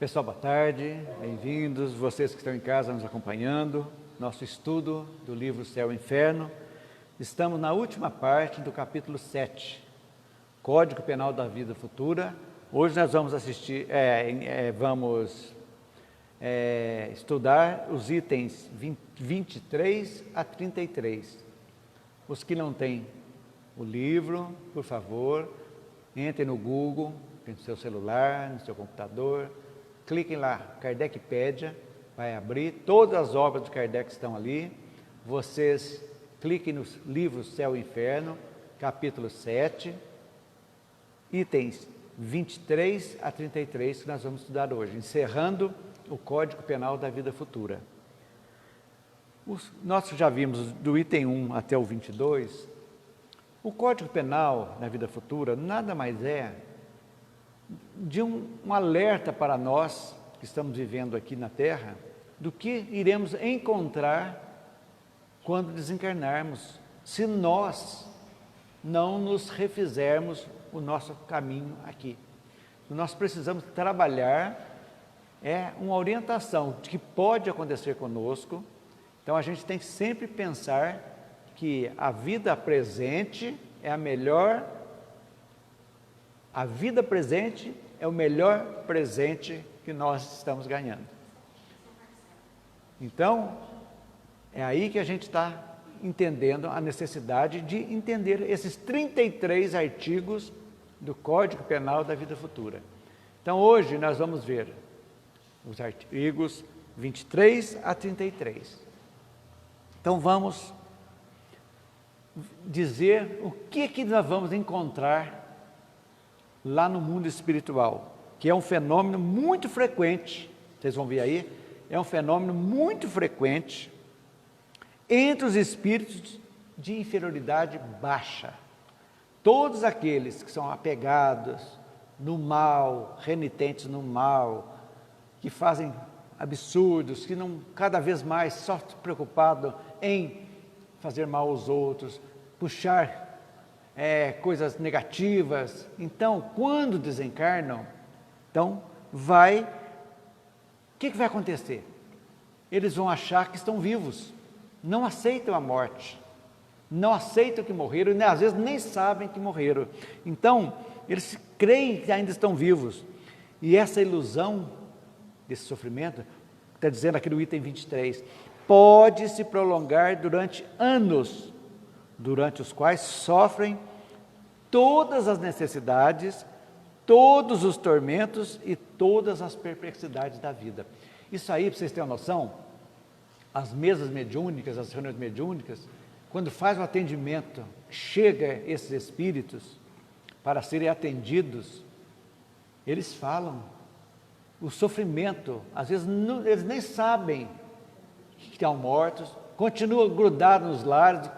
Pessoal, boa tarde, bem-vindos, vocês que estão em casa nos acompanhando, nosso estudo do livro Céu e Inferno. Estamos na última parte do capítulo 7, Código Penal da Vida Futura. Hoje nós vamos estudar os itens 23 a 33. Os que não têm o livro, por favor, entrem no Google, no seu celular, no seu computador, cliquem lá, Kardecpédia, vai abrir, todas as obras de Kardec estão ali. Vocês cliquem nos livros Céu e Inferno, capítulo 7, itens 23 a 33, que nós vamos estudar hoje, encerrando o Código Penal da Vida Futura. Nós já vimos do item 1 até o 22, o Código Penal da Vida Futura nada mais é de um alerta para nós que estamos vivendo aqui na Terra, do que iremos encontrar quando desencarnarmos, se nós não nos refizermos o nosso caminho aqui. Nós precisamos trabalhar, uma orientação de que pode acontecer conosco. Então a gente tem que sempre pensar que a vida presente é a melhor. A vida presente é o melhor presente que nós estamos ganhando. Então, é aí que a gente está entendendo a necessidade de entender esses 33 artigos do Código Penal da Vida Futura. Então, hoje nós vamos ver os artigos 23 a 33. Então, vamos dizer o que nós vamos encontrar lá no mundo espiritual, que é um fenômeno muito frequente, vocês vão ver aí, é um fenômeno muito frequente entre os espíritos de inferioridade baixa. Todos aqueles que são apegados no mal, renitentes no mal, que fazem absurdos, que não cada vez mais só preocupado em fazer mal aos outros, puxar coisas negativas. Então, quando desencarnam, o que vai acontecer? Eles vão achar que estão vivos, não aceitam a morte, não aceitam que morreram, e às vezes nem sabem que morreram. Então, eles creem que ainda estão vivos, e essa ilusão desse sofrimento, está dizendo aqui no item 23, pode se prolongar durante anos, durante os quais sofrem todas as necessidades, todos os tormentos e todas as perplexidades da vida. Isso aí, para vocês terem uma noção, as mesas mediúnicas, as reuniões mediúnicas, quando faz o atendimento, chega esses espíritos para serem atendidos, eles falam o sofrimento, às vezes eles nem sabem que estão mortos, continuam grudados nos lares,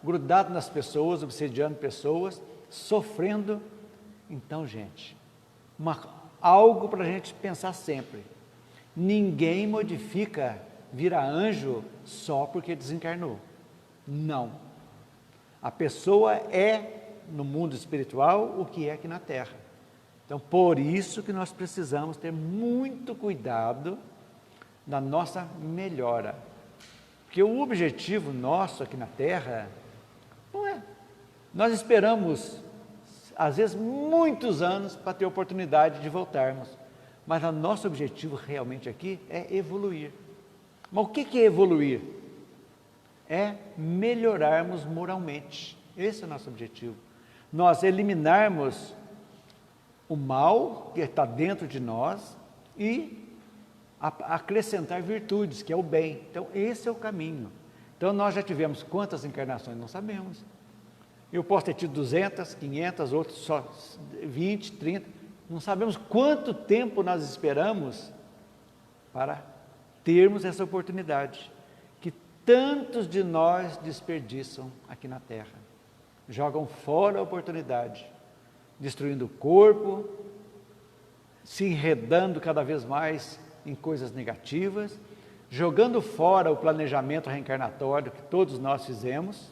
grudado nas pessoas, obsediando pessoas, sofrendo. Então, gente, algo para a gente pensar sempre: ninguém modifica, vira anjo só porque desencarnou. Não. A pessoa é, no mundo espiritual, o que é aqui na Terra. Então, por isso que nós precisamos ter muito cuidado na nossa melhora. Porque o objetivo nosso aqui na Terra não é. Nós esperamos, às vezes, muitos anos para ter oportunidade de voltarmos. Mas o nosso objetivo realmente aqui é evoluir. Mas o que é evoluir? É melhorarmos moralmente. Esse é o nosso objetivo. Nós eliminarmos o mal que está dentro de nós e acrescentar virtudes, que é o bem. Então, esse é o caminho. Então, nós já tivemos quantas encarnações? Não sabemos. Eu posso ter tido 200, 500, outros só 20, 30. Não sabemos quanto tempo nós esperamos para termos essa oportunidade, que tantos de nós desperdiçam aqui na Terra. Jogam fora a oportunidade, destruindo o corpo, se enredando cada vez mais em coisas negativas, jogando fora o planejamento reencarnatório que todos nós fizemos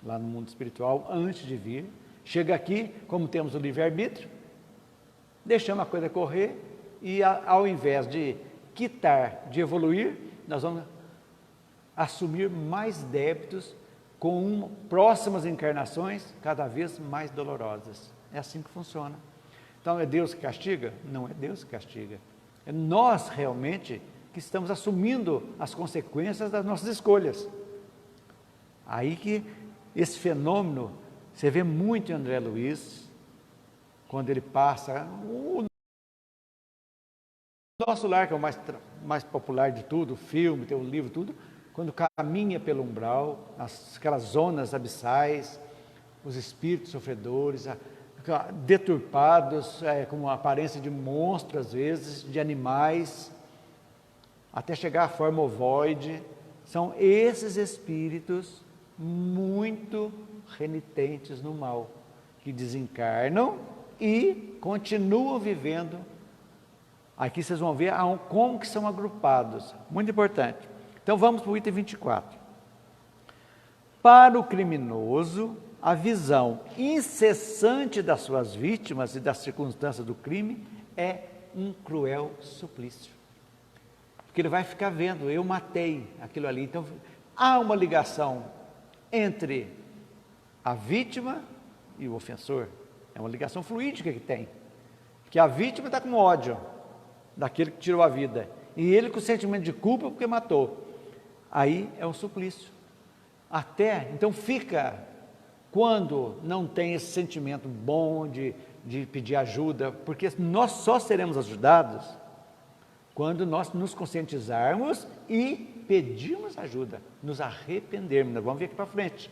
lá no mundo espiritual antes de vir. Chega aqui, como temos o livre-arbítrio, deixamos a coisa correr e ao invés de quitar, de evoluir, nós vamos assumir mais débitos com próximas encarnações cada vez mais dolorosas. É assim que funciona. Então, é Deus que castiga? Não é Deus que castiga. É nós realmente que estamos assumindo as consequências das nossas escolhas. Aí que esse fenômeno, você vê muito em André Luiz, quando ele passa, o nosso lar, que é o mais popular de tudo, o filme, tem o livro, tudo, quando caminha pelo umbral, aquelas zonas abissais, os espíritos sofredores, deturpados, com a aparência de monstros, às vezes, de animais, até chegar à forma ovoide, são esses espíritos muito renitentes no mal, que desencarnam e continuam vivendo. Aqui vocês vão ver como que são agrupados, muito importante. Então vamos para o item 24. Para o criminoso, a visão incessante das suas vítimas e das circunstâncias do crime é um cruel suplício. Porque ele vai ficar vendo, eu matei aquilo ali. Então, há uma ligação entre a vítima e o ofensor. É uma ligação fluídica que tem. Que a vítima está com ódio daquele que tirou a vida. E ele com sentimento de culpa porque matou. Aí é um suplício. Então fica, quando não tem esse sentimento bom de pedir ajuda, porque nós só seremos ajudados quando nós nos conscientizarmos e pedirmos ajuda, nos arrependermos. Nós vamos ver aqui para frente.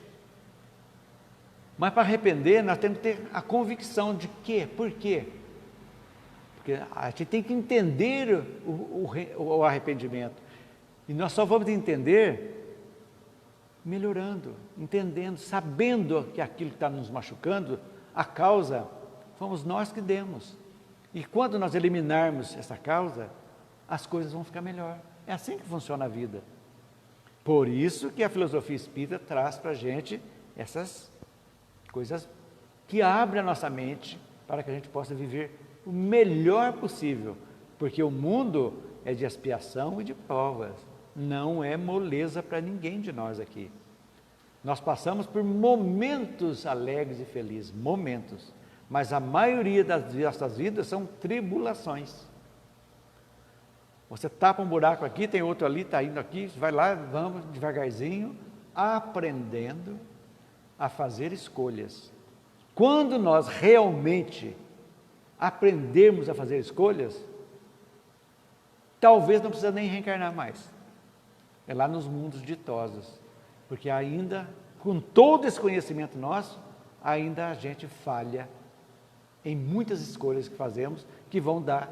Mas para arrepender, nós temos que ter a convicção de quê? Por quê? Porque a gente tem que entender o arrependimento. E nós só vamos entender melhorando, entendendo, sabendo que aquilo que está nos machucando, a causa, fomos nós que demos. E quando nós eliminarmos essa causa, as coisas vão ficar melhor. É assim que funciona a vida. Por isso que a filosofia espírita traz para a gente essas coisas que abrem a nossa mente para que a gente possa viver o melhor possível. Porque o mundo é de expiação e de provas. Não é moleza para ninguém de nós aqui. Nós passamos por momentos alegres e felizes, momentos. Mas a maioria das nossas vidas são tribulações. Você tapa um buraco aqui, tem outro ali, está indo aqui, vai lá, vamos devagarzinho, aprendendo a fazer escolhas. Quando nós realmente aprendermos a fazer escolhas, talvez não precisa nem reencarnar mais. É lá nos mundos ditosos, porque ainda, com todo esse conhecimento nosso, ainda a gente falha em muitas escolhas que fazemos, que vão dar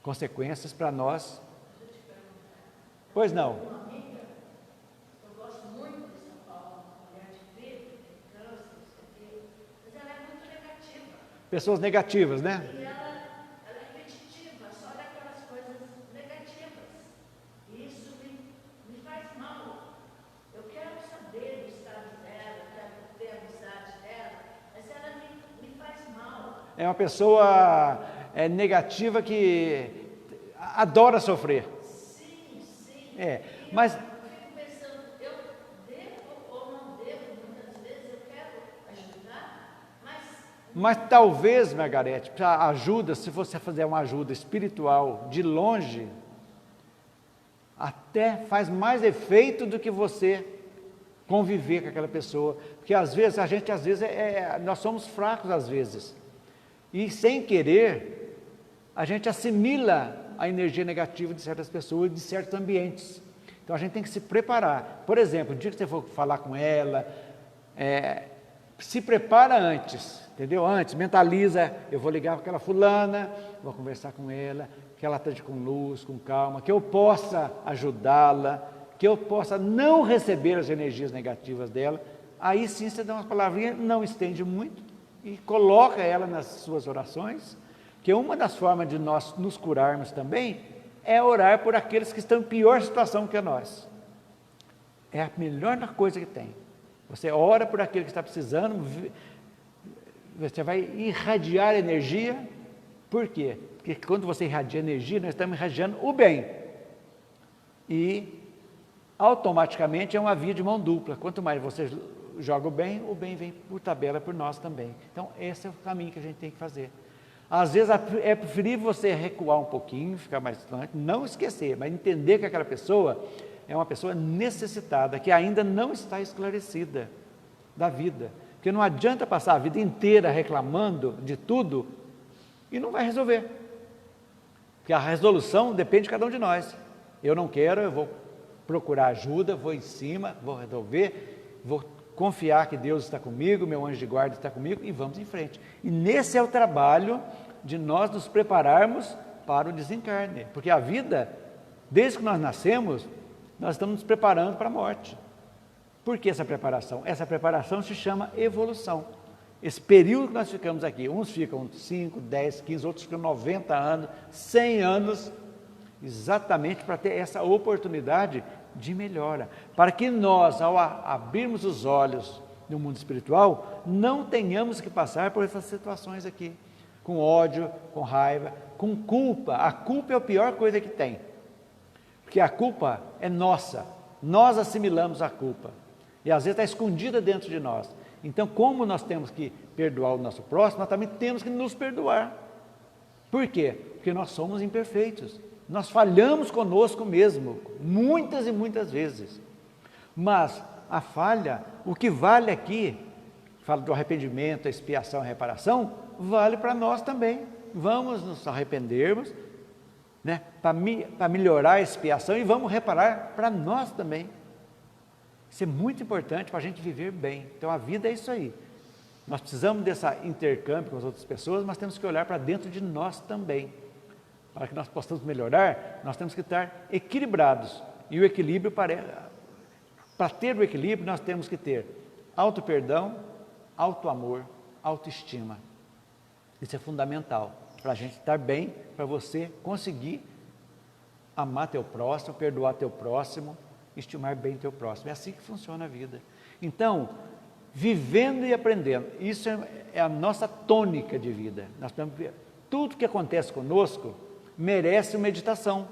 consequências para nós. Pois não. Uma amiga, eu gosto muito de São Paulo, uma mulher de vida, tem câncer, mas ela é muito negativa. Pessoas negativas, né? E ela é repetitiva, só daquelas coisas negativas. E isso me faz mal. Eu quero saber do estado dela, quero ter a amizade dela, mas ela me faz mal. É uma pessoa negativa que adora sofrer. Sim. Mas eu fico pensando, eu devo ou não devo, muitas vezes eu quero ajudar, mas talvez, Margarete, para ajuda, se você fazer uma ajuda espiritual de longe, até faz mais efeito do que você conviver com aquela pessoa, porque às vezes nós somos fracos às vezes, e sem querer a gente assimila a energia negativa de certas pessoas, de certos ambientes. Então a gente tem que se preparar. Por exemplo, o dia que você for falar com ela, se prepara antes, entendeu? Antes, mentaliza, eu vou ligar para aquela fulana, vou conversar com ela, que ela esteja com luz, com calma, que eu possa ajudá-la, que eu possa não receber as energias negativas dela. Aí sim você dá umas palavrinhas, não estende muito, e coloca ela nas suas orações, que uma das formas de nós nos curarmos também é orar por aqueles que estão em pior situação que nós. É a melhor coisa que tem. Você ora por aquele que está precisando, você vai irradiar energia. Por quê? Porque quando você irradia energia, nós estamos irradiando o bem. E automaticamente é uma via de mão dupla. Quanto mais você joga o bem vem por tabela por nós também. Então, esse é o caminho que a gente tem que fazer. Às vezes é preferível você recuar um pouquinho, ficar mais distante, não esquecer, mas entender que aquela pessoa é uma pessoa necessitada, que ainda não está esclarecida da vida. Porque não adianta passar a vida inteira reclamando de tudo e não vai resolver. Porque a resolução depende de cada um de nós. Eu não quero, eu vou procurar ajuda, vou em cima, vou resolver, vou confiar que Deus está comigo, meu anjo de guarda está comigo e vamos em frente. E nesse é o trabalho de nós nos prepararmos para o desencarne. Porque a vida, desde que nós nascemos, nós estamos nos preparando para a morte. Por que essa preparação? Essa preparação se chama evolução. Esse período que nós ficamos aqui, uns ficam 5, 10, 15, outros ficam 90 anos, 100 anos, exatamente para ter essa oportunidade de melhora. Para que nós, ao abrirmos os olhos no mundo espiritual, não tenhamos que passar por essas situações aqui, com ódio, com raiva, com culpa. A culpa é a pior coisa que tem, porque a culpa é nossa, nós assimilamos a culpa. E às vezes está escondida dentro de nós. Então, como nós temos que perdoar o nosso próximo, nós também temos que nos perdoar. Por quê? Porque nós somos imperfeitos. Nós falhamos conosco mesmo, muitas e muitas vezes. Mas a falha, o que vale aqui, falo do arrependimento, a expiação, a reparação, vale para nós também. Vamos nos arrependermos, né, para melhorar a expiação e vamos reparar para nós também. Isso é muito importante para a gente viver bem. Então a vida é isso aí. Nós precisamos desse intercâmbio com as outras pessoas, mas temos que olhar para dentro de nós também. Para que nós possamos melhorar, nós temos que estar equilibrados. E o equilíbrio, para ter o equilíbrio, nós temos que ter auto-perdão, auto-amor, autoestima. Isso é fundamental para a gente estar bem, para você conseguir amar teu próximo, perdoar teu próximo, estimar bem teu próximo. É assim que funciona a vida. Então, vivendo e aprendendo, isso é a nossa tônica de vida. Nós temos que ver. Tudo que acontece conosco merece uma meditação.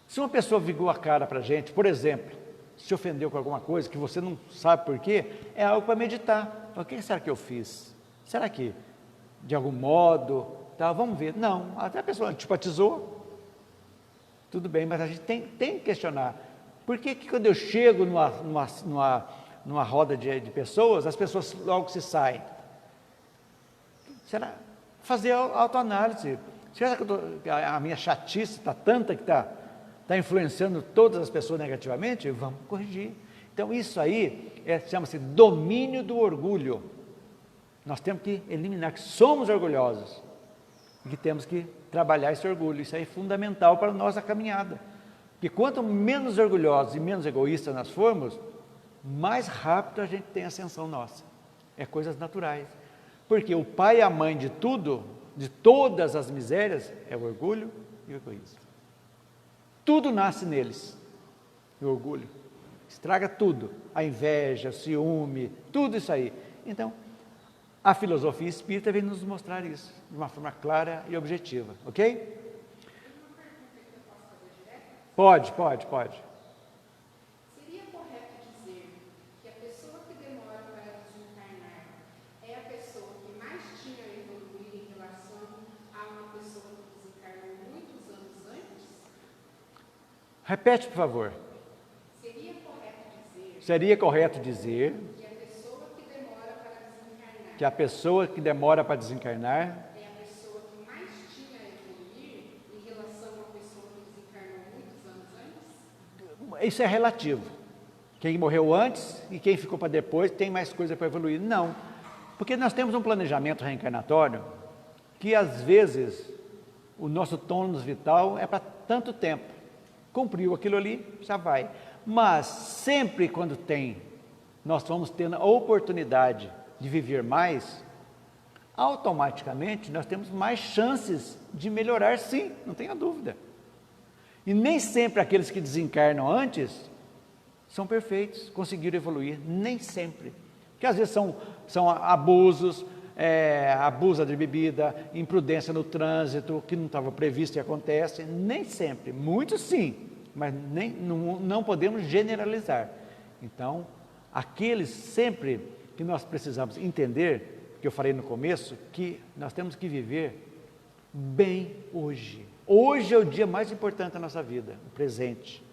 Se uma pessoa virou a cara para a gente, por exemplo, se ofendeu com alguma coisa que você não sabe por quê, é algo para meditar. O que será que eu fiz? Será que, de algum modo, tá, vamos ver. Não, até a pessoa antipatizou, tudo bem, mas a gente tem que questionar. Por que quando eu chego numa roda de pessoas, as pessoas logo se saem? Será? Fazer autoanálise. Será que a minha chatice está tanta que está influenciando todas as pessoas negativamente? Vamos corrigir. Então isso aí chama-se domínio do orgulho. Nós temos que eliminar que somos orgulhosos e que temos que trabalhar esse orgulho. Isso aí é fundamental para a nossa caminhada. Porque quanto menos orgulhosos e menos egoístas nós formos, mais rápido a gente tem ascensão nossa. É coisas naturais. Porque o pai e a mãe de tudo, de todas as misérias, é o orgulho e o egoísmo. Tudo nasce neles, o orgulho. Estraga tudo, a inveja, o ciúme, tudo isso aí. Então, a filosofia espírita vem nos mostrar isso, de uma forma clara e objetiva, ok? Pode. Seria correto dizer que a pessoa que demora para desencarnar é a pessoa que mais tinha a evoluir em relação a uma pessoa que desencarnou muitos anos antes? Repete, por favor. Seria correto dizer que a pessoa que demora para desencarnar que a pessoa que demora para desencarnar é a pessoa que mais tinha a evoluir em relação a uma pessoa que desencarnou muitos anos antes? isso é relativo. Quem morreu antes e quem ficou para depois tem mais coisa para evoluir. Não, porque nós temos um planejamento reencarnatório que às vezes o nosso tônus vital é para tanto tempo. Cumpriu aquilo ali, já vai. Mas sempre quando nós vamos tendo a oportunidade de viver mais, automaticamente nós temos mais chances de melhorar, sim, não tenha dúvida. E nem sempre aqueles que desencarnam antes são perfeitos, conseguiram evoluir, nem sempre. Porque às vezes são abusos, abusa de bebida, imprudência no trânsito, que não estava previsto e acontece, nem sempre, muitos sim, mas não podemos generalizar. Então, aqueles sempre que nós precisamos entender, que eu falei no começo, que nós temos que viver bem hoje. Hoje é o dia mais importante da nossa vida, o presente.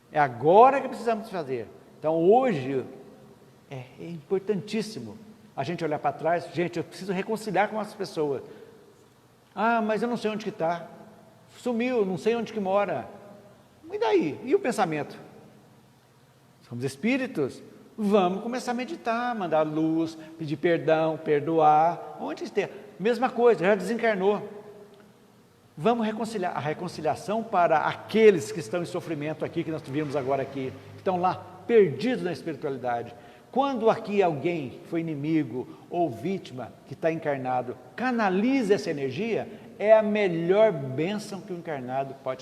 É agora que precisamos fazer. Então, hoje é importantíssimo a gente olhar para trás. Gente, eu preciso reconciliar com as pessoas. Ah, mas eu não sei onde que está. Sumiu, não sei onde que mora. E daí? E o pensamento? Somos espíritos. Vamos começar a meditar, mandar luz, pedir perdão, perdoar. Onde esteja? Mesma coisa, já desencarnou. Vamos reconciliar. A reconciliação para aqueles que estão em sofrimento aqui, que nós vimos agora aqui, que estão lá perdidos na espiritualidade. Quando aqui alguém foi inimigo ou vítima que está encarnado, canaliza essa energia, é a melhor bênção que o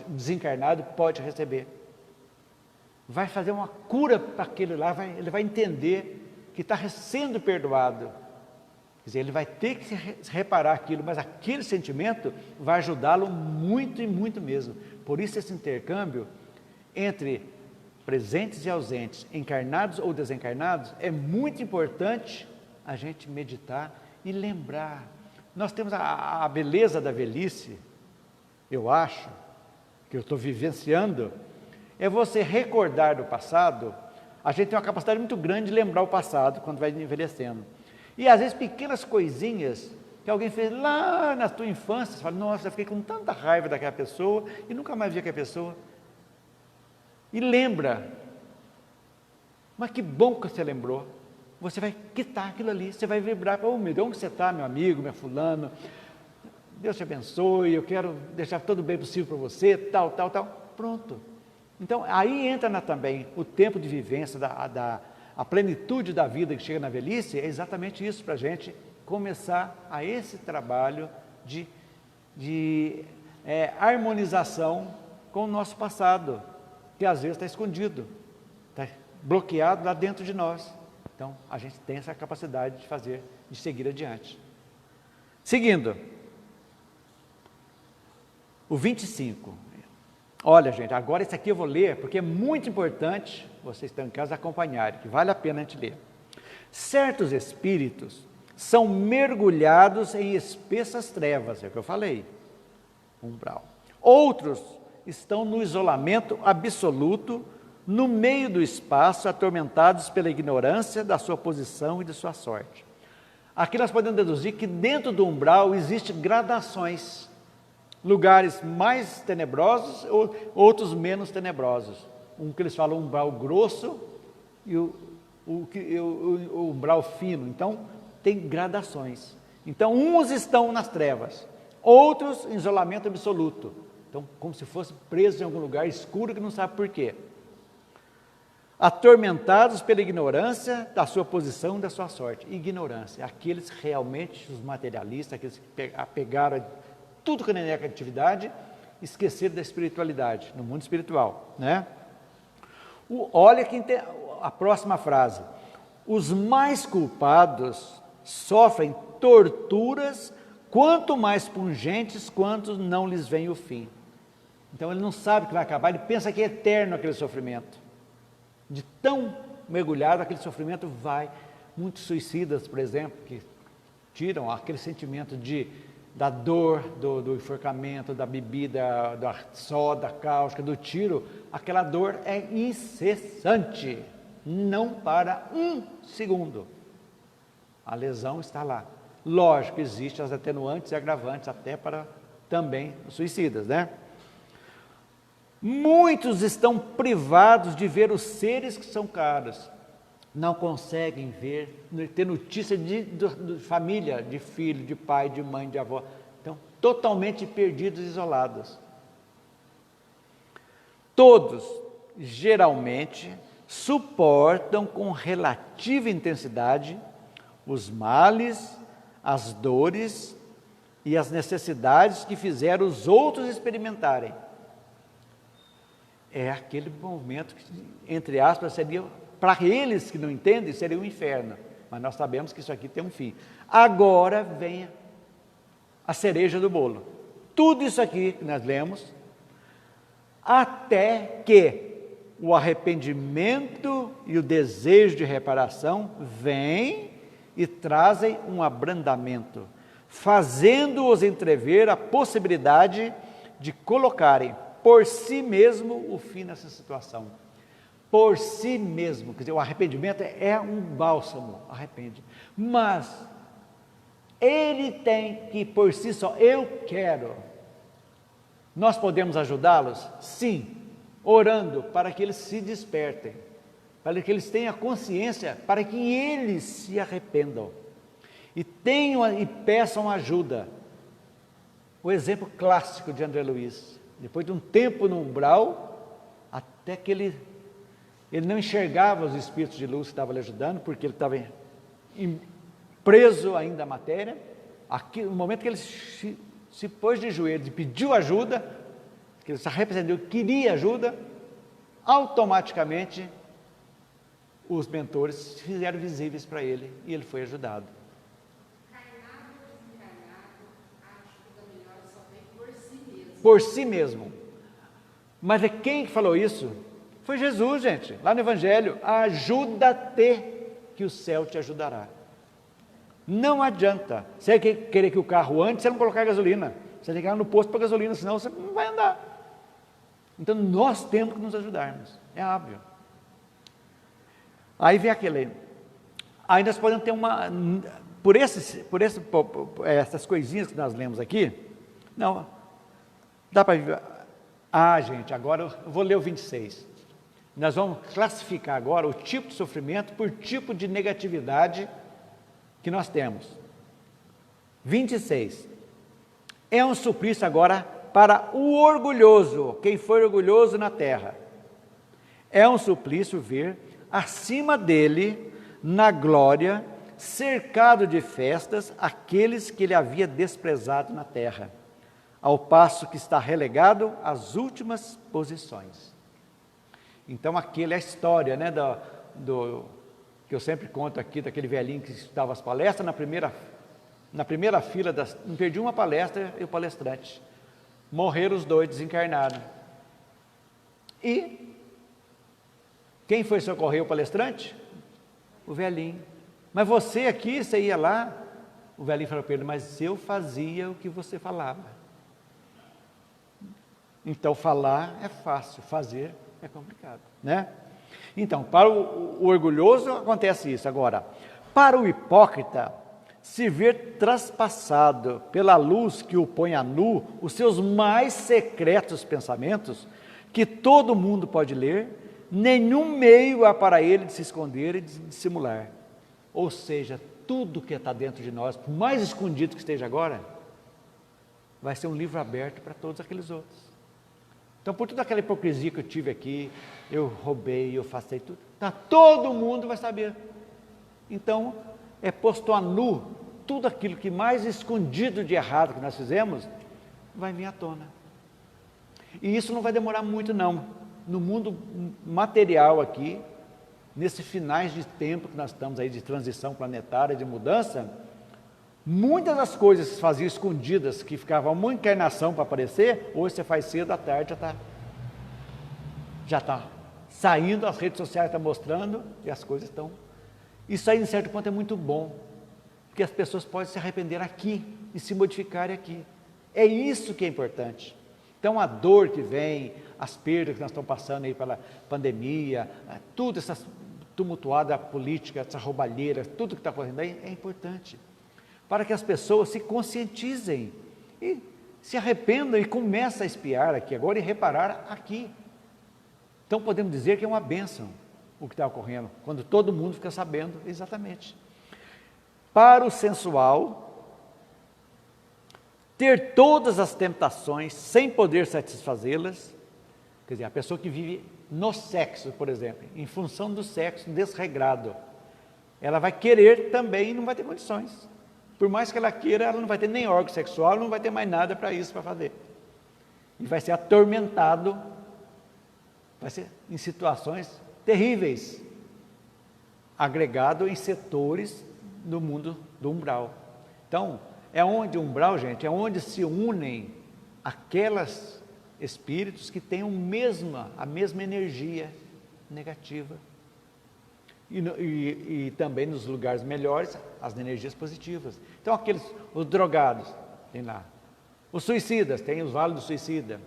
desencarnado pode receber. Vai fazer uma cura para aquele lá, ele vai entender que está sendo perdoado. Quer dizer, ele vai ter que reparar aquilo, mas aquele sentimento vai ajudá-lo muito e muito mesmo. Por isso esse intercâmbio entre presentes e ausentes, encarnados ou desencarnados, é muito importante a gente meditar e lembrar. Nós temos a beleza da velhice, eu acho, que eu estou vivenciando, é você recordar do passado. A gente tem uma capacidade muito grande de lembrar o passado quando vai envelhecendo. E às vezes pequenas coisinhas que alguém fez lá na tua infância, você fala, nossa, eu fiquei com tanta raiva daquela pessoa e nunca mais vi aquela pessoa. E lembra, mas que bom que você lembrou. Você vai quitar aquilo ali, você vai vibrar, oh meu Deus, onde você está, meu amigo, meu fulano, Deus te abençoe, eu quero deixar tudo bem possível para você, tal, pronto. Então aí entra também o tempo de vivência, a plenitude da vida que chega na velhice, é exatamente isso, para a gente começar a esse trabalho de harmonização com o nosso passado, que às vezes está escondido, está bloqueado lá dentro de nós. Então, a gente tem essa capacidade de seguir adiante. Seguindo, o 25. Olha, gente, agora esse aqui eu vou ler, porque é muito importante, vocês estão em casa acompanharem, que vale a pena a gente ler. Certos espíritos são mergulhados em espessas trevas, é o que eu falei, umbral. Outros estão no isolamento absoluto, no meio do espaço, atormentados pela ignorância da sua posição e de sua sorte. Aqui nós podemos deduzir que dentro do umbral existem gradações, lugares mais tenebrosos, outros menos tenebrosos. Um que eles falam umbral grosso e o umbral fino. Então, tem gradações. Então, uns estão nas trevas, outros em isolamento absoluto. Então, como se fosse presos em algum lugar escuro que não sabe por quê. Atormentados pela ignorância da sua posição e da sua sorte. Ignorância. Aqueles realmente, os materialistas, aqueles que apegaram tudo que é negatividade, esqueceram da espiritualidade, no mundo espiritual, né? Olha a próxima frase. Os mais culpados sofrem torturas, quanto mais pungentes, quanto não lhes vem o fim. Então ele não sabe que vai acabar, ele pensa que é eterno aquele sofrimento. De tão mergulhado aquele sofrimento vai. Muitos suicidas, por exemplo, que tiram aquele sentimento da dor, do enforcamento, da bebida, da soda cáustica, do tiro, aquela dor é incessante, não para um segundo. A lesão está lá. Lógico, existem as atenuantes e agravantes até para também os suicidas, né? Muitos estão privados de ver os seres que são caros, não conseguem ver, ter notícia de família, de filho, de pai, de mãe, de avó. Então, totalmente perdidos, isolados. Todos, geralmente, suportam com relativa intensidade os males, as dores e as necessidades que fizeram os outros experimentarem. É aquele momento que, entre aspas, seria, para eles que não entendem, seria um inferno. mas nós sabemos que isso aqui tem um fim. Agora vem a cereja do bolo. Tudo isso aqui que nós lemos, até que o arrependimento e o desejo de reparação vêm e trazem um abrandamento, fazendo-os entrever a possibilidade de colocarem por si mesmo o fim nessa situação. Por si mesmo, quer dizer, o arrependimento é um bálsamo, arrepende, mas ele tem que por si só, eu quero. Nós podemos ajudá-los? Sim, orando para que eles se despertem, para que eles tenham consciência, para que eles se arrependam e tenham e peçam ajuda. O exemplo clássico de André Luiz, depois de um tempo no umbral, até que ele não enxergava os espíritos de luz que estavam lhe ajudando, porque ele estava preso ainda à matéria. Aqui, no momento que ele se pôs de joelhos e pediu ajuda, que ele se arrependeu, queria ajuda, automaticamente os mentores se fizeram visíveis para ele e ele foi ajudado. Encarnado ou desencarnado, a ajuda melhor só vem por si mesmo. Por si mesmo. Mas é quem que falou isso? Foi Jesus, gente, lá no Evangelho. Ajuda-te, que o céu te ajudará. Não adianta. Você querer que o carro ande, você não colocar gasolina. Você tem que ir lá no posto para gasolina, senão você não vai andar. Então nós temos que nos ajudarmos, é óbvio. Aí vem aquele. Aí nós podemos ter uma. Essas coisinhas que nós lemos aqui, não, dá para viver. Gente, agora eu vou ler o 26. Nós vamos classificar agora o tipo de sofrimento por tipo de negatividade que nós temos. 26. É um suplício agora para o orgulhoso, quem for orgulhoso na terra. É um suplício ver acima dele, na glória, cercado de festas, aqueles que ele havia desprezado na terra, ao passo que está relegado às últimas posições. Então, aquele é a história, né, que eu sempre conto aqui, daquele velhinho que estava as palestras, na primeira fila, não perdi uma palestra e o palestrante. Morreram os dois, desencarnaram. E quem foi socorrer o palestrante? O velhinho. Mas você aqui, você ia lá, o velhinho falou para ele, mas eu fazia o que você falava. Então, falar é fácil, fazer é complicado, né? Então, para o orgulhoso acontece isso. Agora, para o hipócrita, se ver traspassado pela luz que o põe a nu, os seus mais secretos pensamentos, que todo mundo pode ler, nenhum meio há para ele de se esconder e de dissimular. Ou seja, tudo que está dentro de nós, por mais escondido que esteja agora, vai ser um livro aberto para todos aqueles outros. Então, por toda aquela hipocrisia que eu tive aqui, eu roubei, eu faço tudo, todo mundo vai saber. Então, é posto a nu, tudo aquilo que mais escondido de errado que nós fizemos, vai vir à tona. E isso não vai demorar muito não. No mundo material aqui, nesses finais de tempo que nós estamos aí de transição planetária, de mudança, muitas das coisas que se faziam escondidas, que ficavam uma encarnação para aparecer, hoje você faz cedo, à tarde já está saindo, as redes sociais estão mostrando, e as coisas estão. Isso aí, em certo ponto, é muito bom, porque as pessoas podem se arrepender aqui e se modificarem aqui. É isso que é importante. Então, a dor que vem, as perdas que nós estamos passando aí pela pandemia, tudo essa tumultuada política, essa roubalheira, tudo que está fazendo aí é importante, para que as pessoas se conscientizem e se arrependam e comecem a espiar aqui agora e reparar aqui. Então, podemos dizer que é uma bênção o que está ocorrendo, quando todo mundo fica sabendo exatamente. Para o sensual, ter todas as tentações sem poder satisfazê-las, quer dizer, a pessoa que vive no sexo, por exemplo, em função do sexo desregrado, ela vai querer também e não vai ter condições. Por mais que ela queira, ela não vai ter nem órgão sexual, não vai ter mais nada para isso, para fazer. E vai ser atormentado, vai ser em situações terríveis. agregado em setores do mundo do umbral. Então, é onde o umbral, gente, é onde se unem aquelas espíritos que têm a mesma energia negativa. E também nos lugares melhores, as energias positivas. Então, os drogados, tem lá. Os suicidas, tem os vales do suicida.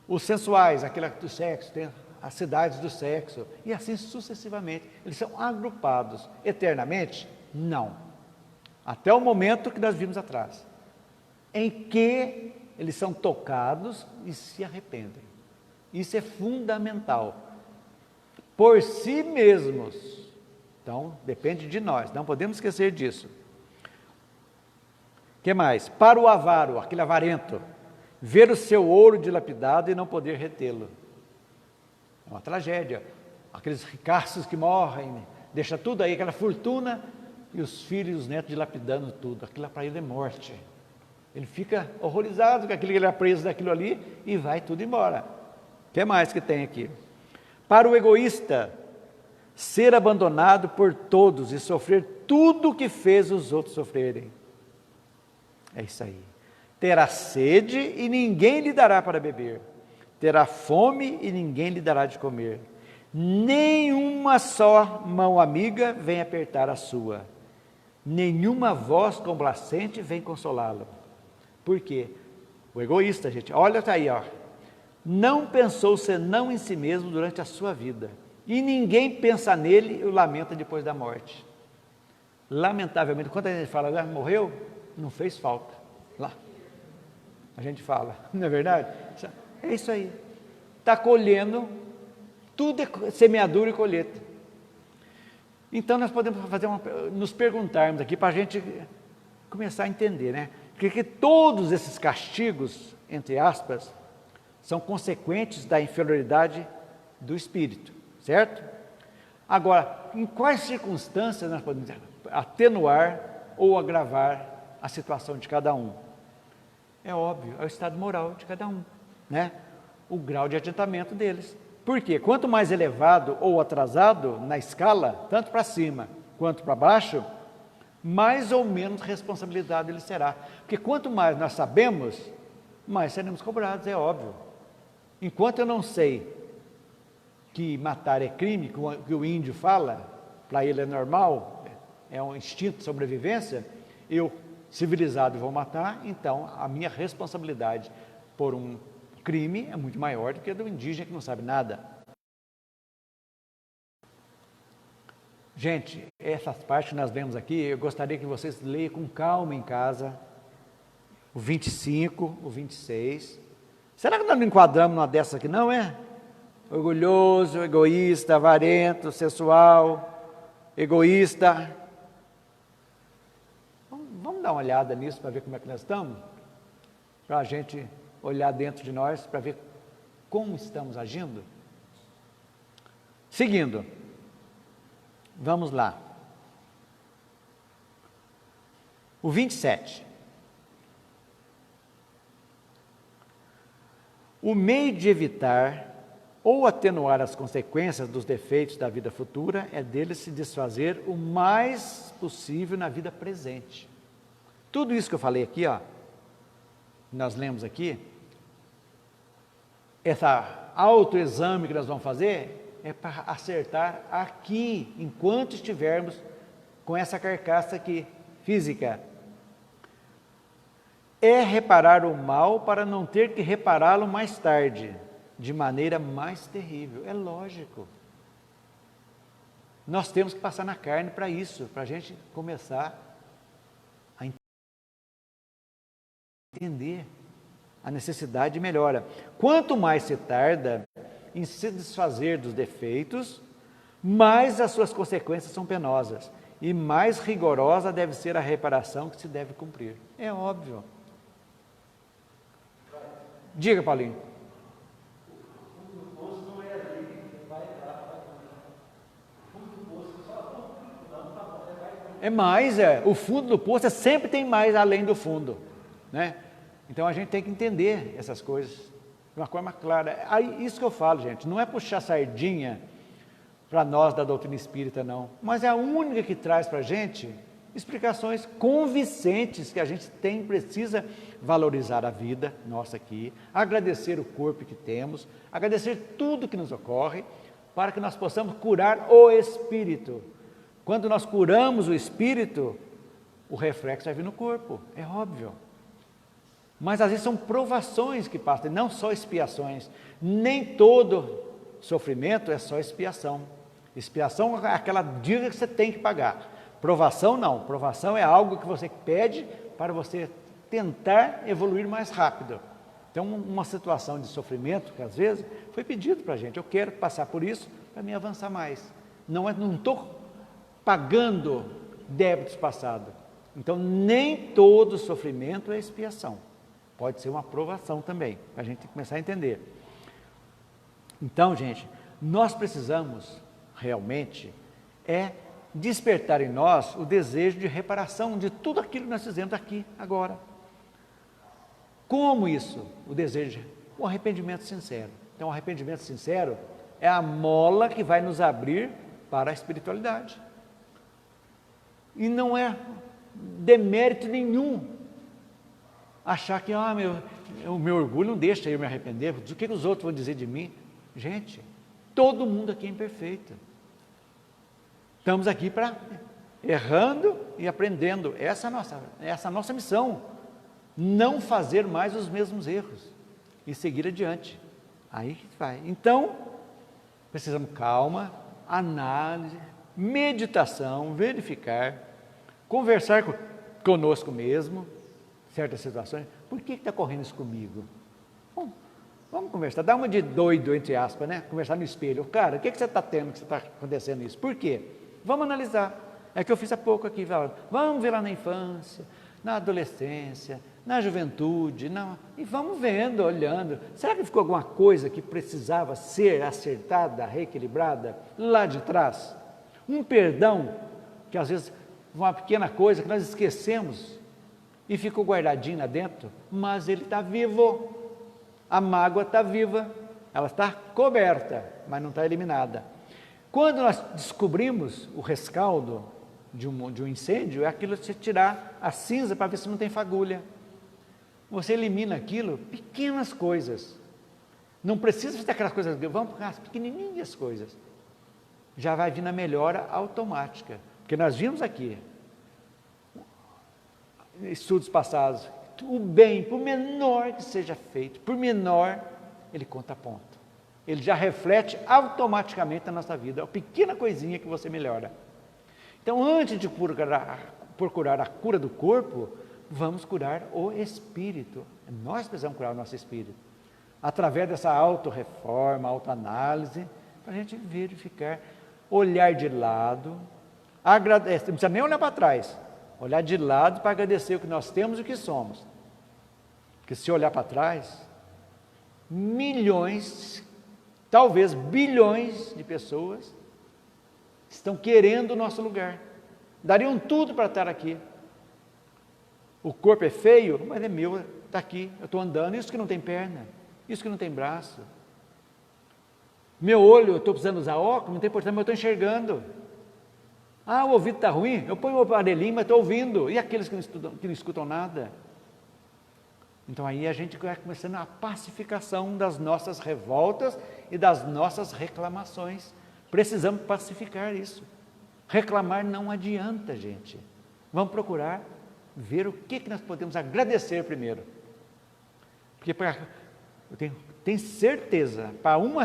Os sensuais, aquele do sexo, tem as cidades do sexo. E assim sucessivamente. Eles são agrupados eternamente? Não. Até o momento que nós vimos atrás. Em que eles são tocados e se arrependem. Isso é fundamental. Por si mesmos. Então, depende de nós, não podemos esquecer disso. O que mais? Para o avaro, aquele avarento, ver o seu ouro dilapidado e não poder retê-lo. É uma tragédia. Aqueles ricaços que morrem, deixa tudo aí, aquela fortuna, e os filhos e os netos dilapidando tudo. Aquilo para ele é morte. Ele fica horrorizado com aquilo que ele é preso daquilo ali e vai tudo embora. O que mais que tem aqui? Para o egoísta, ser abandonado por todos e sofrer tudo o que fez os outros sofrerem. É isso aí. Terá sede e ninguém lhe dará para beber. Terá fome e ninguém lhe dará de comer. Nenhuma só mão amiga vem apertar a sua. Nenhuma voz complacente vem consolá-lo. Por quê? O egoísta, gente, olha, está aí, ó. Não pensou senão em si mesmo durante a sua vida. E ninguém pensa nele e o lamenta depois da morte. Lamentavelmente, quando a gente fala, morreu, não fez falta. Lá, a gente fala, não é verdade? É isso aí. Está colhendo, tudo é semeadura e colheita. Então nós podemos nos perguntarmos aqui para a gente começar a entender, né? Porque todos esses castigos, entre aspas, são consequentes da inferioridade do espírito, certo? Agora, em quais circunstâncias nós podemos atenuar ou agravar a situação de cada um? É óbvio, é o estado moral de cada um, né? O grau de adiantamento deles. Por quê? Quanto mais elevado ou atrasado na escala, tanto para cima quanto para baixo, mais ou menos responsabilidade ele será. Porque quanto mais nós sabemos, mais seremos cobrados, é óbvio. Enquanto eu não sei que matar é crime, que o índio fala, para ele é normal, é um instinto de sobrevivência, eu, civilizado, vou matar, então a minha responsabilidade por um crime é muito maior do que a do indígena que não sabe nada. Gente, essas partes que nós vemos aqui, eu gostaria que vocês leiam com calma em casa, o 25, o 26. Será que nós não enquadramos numa dessas aqui, não é? Orgulhoso, egoísta, avarento, sensual, egoísta. Vamos dar uma olhada nisso para ver como é que nós estamos? Para a gente olhar dentro de nós, para ver como estamos agindo. Seguindo, vamos lá. O 27. O meio de evitar ou atenuar as consequências dos defeitos da vida futura é dele se desfazer o mais possível na vida presente. Tudo isso que eu falei aqui, ó, nós lemos aqui, essa autoexame que nós vamos fazer é para acertar aqui, enquanto estivermos com essa carcaça aqui, física. É reparar o mal para não ter que repará-lo mais tarde, de maneira mais terrível. É lógico. Nós temos que passar na carne para isso, para a gente começar a entender a necessidade de melhora. Quanto mais se tarda em se desfazer dos defeitos, mais as suas consequências são penosas e mais rigorosa deve ser a reparação que se deve cumprir. É óbvio. Diga, Paulinho. É mais, o fundo do poço sempre tem mais além do fundo, né? Então a gente tem que entender essas coisas de uma forma clara. Aí, isso que eu falo, gente, não é puxar sardinha para nós da doutrina espírita, não. Mas é a única que traz para a gente explicações convincentes que a gente precisa valorizar a vida nossa aqui, agradecer o corpo que temos, agradecer tudo que nos ocorre, para que nós possamos curar o espírito. Quando nós curamos o espírito, o reflexo vai vir no corpo, é óbvio. Mas às vezes são provações que passam, não só expiações. Nem todo sofrimento é só expiação. Expiação é aquela dívida que você tem que pagar. Provação não, provação é algo que você pede para você tentar evoluir mais rápido. Então, uma situação de sofrimento, que às vezes foi pedido para a gente, eu quero passar por isso para me avançar mais. Não estou pagando débitos passados. Então, nem todo sofrimento é expiação. Pode ser uma provação também, para a gente começar a entender. Então, gente, nós precisamos realmente despertar em nós o desejo de reparação de tudo aquilo que nós fizemos aqui, agora. Como isso? O desejo, o arrependimento sincero. Então, o arrependimento sincero é a mola que vai nos abrir para a espiritualidade. E não é demérito nenhum achar que o meu orgulho não deixa eu me arrepender, do que os outros vão dizer de mim. Gente, todo mundo aqui é imperfeito. Estamos aqui para errando e aprendendo. Essa é a nossa missão. Não fazer mais os mesmos erros e seguir adiante. Aí que vai. Então, precisamos calma, análise, meditação, verificar, conversar conosco mesmo, certas situações. Por que está correndo isso comigo? Bom, vamos conversar, dá uma de doido, entre aspas, né? Conversar no espelho. Cara, o que você está tendo, que está acontecendo isso? Por quê? Vamos analisar. É que eu fiz há pouco aqui. Vamos ver lá na infância, na adolescência, na juventude, e vamos vendo, olhando. Será que ficou alguma coisa que precisava ser acertada, reequilibrada lá de trás? Um perdão, que às vezes uma pequena coisa que nós esquecemos e ficou guardadinho lá dentro, mas ele está vivo. A mágoa está viva, ela está coberta, mas não está eliminada. Quando nós descobrimos o rescaldo de um incêndio, é aquilo de você tirar a cinza para ver se não tem fagulha. Você elimina aquilo, pequenas coisas. Não precisa fazer aquelas coisas, vamos para as pequenininhas coisas. Já vai vir na melhora automática. Porque nós vimos aqui, estudos passados, o bem, por menor que seja feito, por menor, ele conta ponto. Ele já reflete automaticamente na nossa vida, a pequena coisinha que você melhora. Então, antes de procurar a cura do corpo, vamos curar o espírito. Nós precisamos curar o nosso espírito. Através dessa autorreforma, autoanálise, para a gente verificar, olhar de lado, agradecer, não precisa nem olhar para trás, olhar de lado para agradecer o que nós temos e o que somos. Porque se olhar para trás, milhões, talvez bilhões de pessoas estão querendo o nosso lugar, dariam tudo para estar aqui. O corpo é feio, mas é meu, está aqui, eu estou andando, isso que não tem perna, isso que não tem braço. Meu olho, eu estou precisando usar óculos, não tem importância, mas eu estou enxergando. O ouvido está ruim, eu ponho o aparelhinho, mas estou ouvindo. E aqueles que não escutam nada? Então aí a gente vai começando a pacificação das nossas revoltas e das nossas reclamações. Precisamos pacificar isso. Reclamar não adianta, gente. Vamos procurar ver o que nós podemos agradecer primeiro. Porque eu tenho certeza, para uma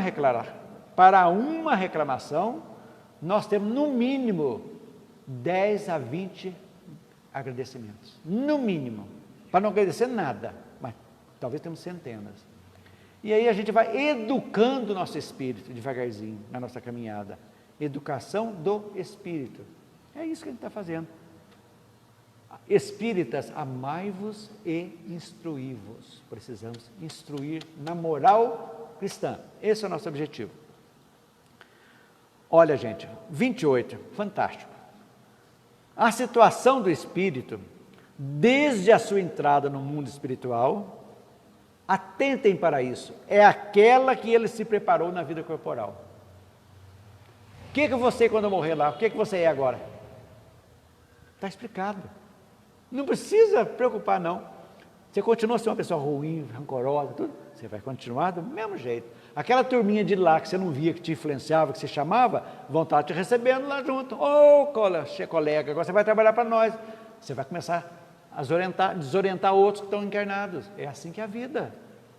reclamação, nós temos no mínimo 10 a 20 agradecimentos. No mínimo. Para não agradecer nada, mas talvez temos centenas. E aí a gente vai educando o nosso espírito devagarzinho na nossa caminhada. Educação do espírito. É isso que a gente está fazendo. Espíritas, amai-vos e instruí-vos. Precisamos instruir na moral cristã. Esse é o nosso objetivo. Olha, gente, 28, fantástico. A situação do espírito, desde a sua entrada no mundo espiritual, atentem para isso, é aquela que ele se preparou na vida corporal. O que eu vou ser quando eu morrer lá? O que você é agora? Está explicado. Não precisa preocupar, não. Você continua sendo uma pessoa ruim, rancorosa, tudo, você vai continuar do mesmo jeito. Aquela turminha de lá que você não via, que te influenciava, que você chamava, vão estar te recebendo lá junto. Ô, colega, agora você vai trabalhar para nós. Você vai começar a desorientar outros que estão encarnados. É assim que é a vida.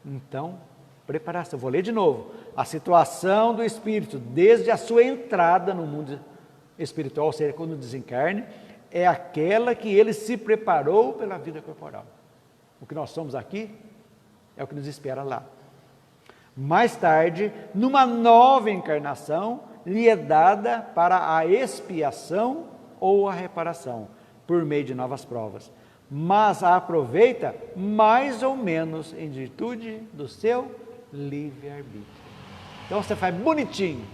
Então, preparação. Eu vou ler de novo. A situação do espírito, desde a sua entrada no mundo espiritual, ou seja, quando desencarne, é aquela que ele se preparou pela vida corporal. O que nós somos aqui é o que nos espera lá. Mais tarde, numa nova encarnação, lhe é dada para a expiação ou a reparação, por meio de novas provas. Mas a aproveita mais ou menos em virtude do seu livre-arbítrio. Então você faz bonitinho.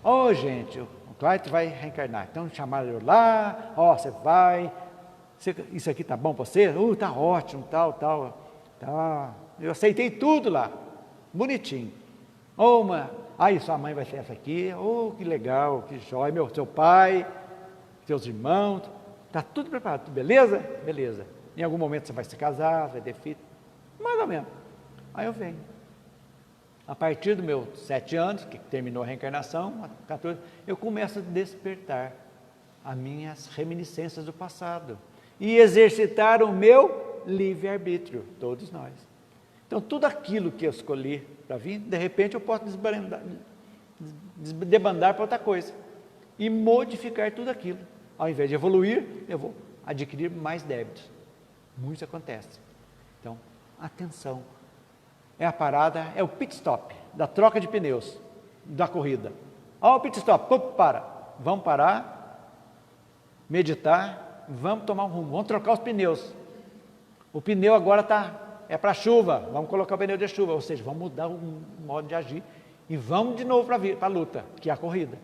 Ô, gente, o Clayton vai reencarnar. Então chamaram ele lá, você vai. Isso aqui tá bom para você? Tá ótimo, tal. Tá. Eu aceitei tudo lá. Bonitinho. Aí sua mãe vai ser essa aqui. Que legal, que jóia. Seu pai, seus irmãos. Está tudo preparado, beleza? Beleza. Em algum momento você vai se casar, vai ter filho. Mais ou menos. Aí eu venho. A partir dos meus 7 anos, que terminou a reencarnação, 14, eu começo a despertar as minhas reminiscências do passado e exercitar o meu livre-arbítrio, todos nós. Então, tudo aquilo que eu escolhi para vir, de repente eu posso debandar para outra coisa e modificar tudo aquilo. Ao invés de evoluir, eu vou adquirir mais débitos. Muito acontece. Então, atenção. É a parada, é o pit stop, da troca de pneus, da corrida. O pit stop, para. Vamos parar, meditar, vamos tomar um rumo, vamos trocar os pneus. O pneu agora é para chuva, vamos colocar o pneu de chuva, ou seja, vamos mudar o modo de agir e vamos de novo para a luta, que é a corrida.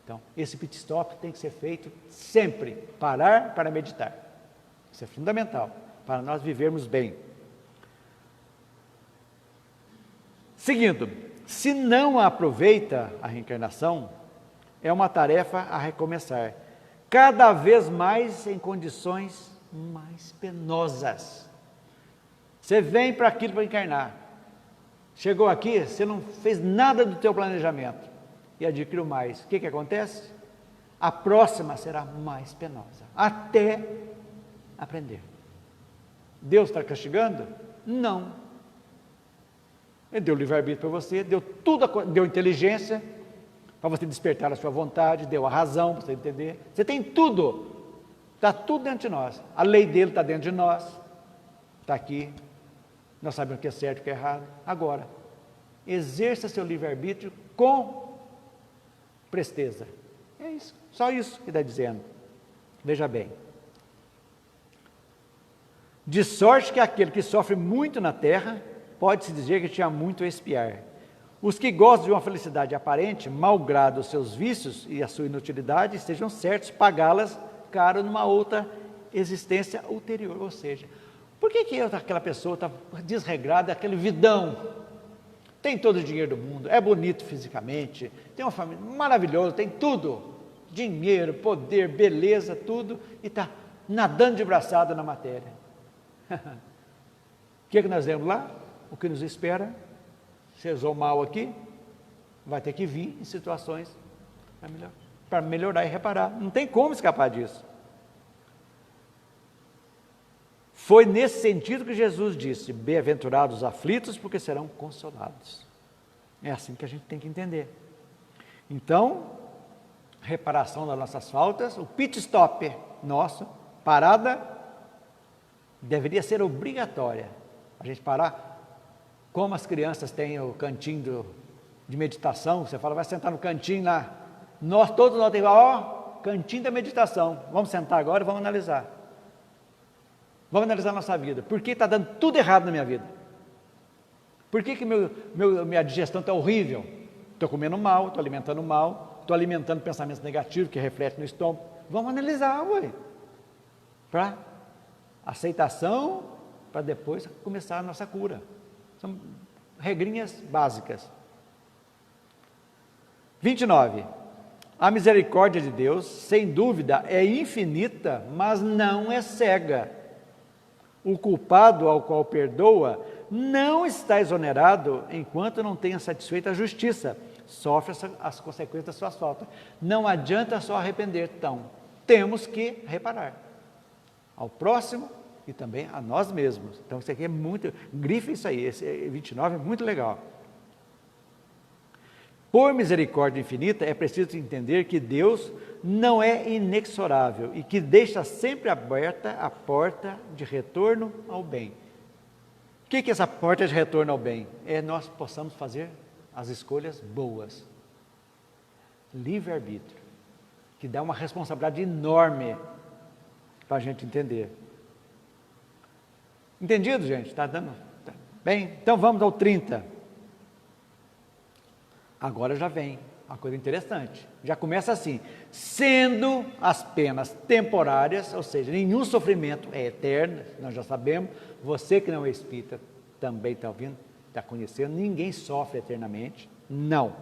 Então, esse pit stop tem que ser feito sempre, parar para meditar. Isso é fundamental, para nós vivermos bem. Seguindo, se não aproveita a reencarnação, é uma tarefa a recomeçar, cada vez mais em condições mais penosas. Você vem para aquilo para encarnar, chegou aqui, você não fez nada do teu planejamento e adquiriu mais. O que acontece? A próxima será mais penosa, até aprender. Deus está castigando? Não. Ele deu livre-arbítrio para você, deu tudo, deu inteligência para você despertar a sua vontade, deu a razão para você entender. Você tem tudo, está tudo dentro de nós. A lei dele está dentro de nós, está aqui. Nós sabemos o que é certo e o que é errado. Agora, exerça seu livre-arbítrio com presteza. É isso, só isso que está dizendo. Veja bem. De sorte que aquele que sofre muito na terra, pode-se dizer que tinha muito a expiar. Os que gostam de uma felicidade aparente, malgrado os seus vícios e a sua inutilidade, estejam certos pagá-las caro numa outra existência ulterior. Ou seja, por que aquela pessoa está desregrada, aquele vidão, tem todo o dinheiro do mundo, é bonito fisicamente, tem uma família maravilhosa, tem tudo, dinheiro, poder, beleza, tudo, e está nadando de braçada na matéria. O que nós vemos lá? O que nos espera, se usou mal aqui, vai ter que vir em situações para melhorar e reparar. Não tem como escapar disso. Foi nesse sentido que Jesus disse: bem-aventurados os aflitos, porque serão consolados. É assim que a gente tem que entender. Então, reparação das nossas faltas, o pit stop nosso, parada, deveria ser obrigatória. A gente parar. Como as crianças têm o cantinho de meditação, você fala, vai sentar no cantinho lá. Todos nós temos, cantinho da meditação. Vamos sentar agora e vamos analisar. Vamos analisar a nossa vida. Por que está dando tudo errado na minha vida? Por que minha digestão está horrível? Estou comendo mal, estou alimentando mal, estou alimentando pensamentos negativos que refletem no estômago. Vamos analisar, para aceitação, para depois começar a nossa cura. São regrinhas básicas. 29. A misericórdia de Deus, sem dúvida, é infinita, mas não é cega. O culpado ao qual perdoa não está exonerado enquanto não tenha satisfeito a justiça. Sofre as consequências das suas faltas. Não adianta só arrepender, então. Temos que reparar ao próximo e também a nós mesmos. Então isso aqui é muito... Grife isso aí, esse 29 é muito legal. Por misericórdia infinita, é preciso entender que Deus não é inexorável e que deixa sempre aberta a porta de retorno ao bem. O que é essa porta de retorno ao bem? É nós possamos fazer as escolhas boas. Livre-arbítrio, que dá uma responsabilidade enorme para a gente entender. Entendido, gente? Está dando? Tá. Bem, então vamos ao 30. Agora já vem uma coisa interessante. Já começa assim: sendo as penas temporárias, ou seja, nenhum sofrimento é eterno, nós já sabemos. Você que não é espírita também está ouvindo, está conhecendo, ninguém sofre eternamente. Não.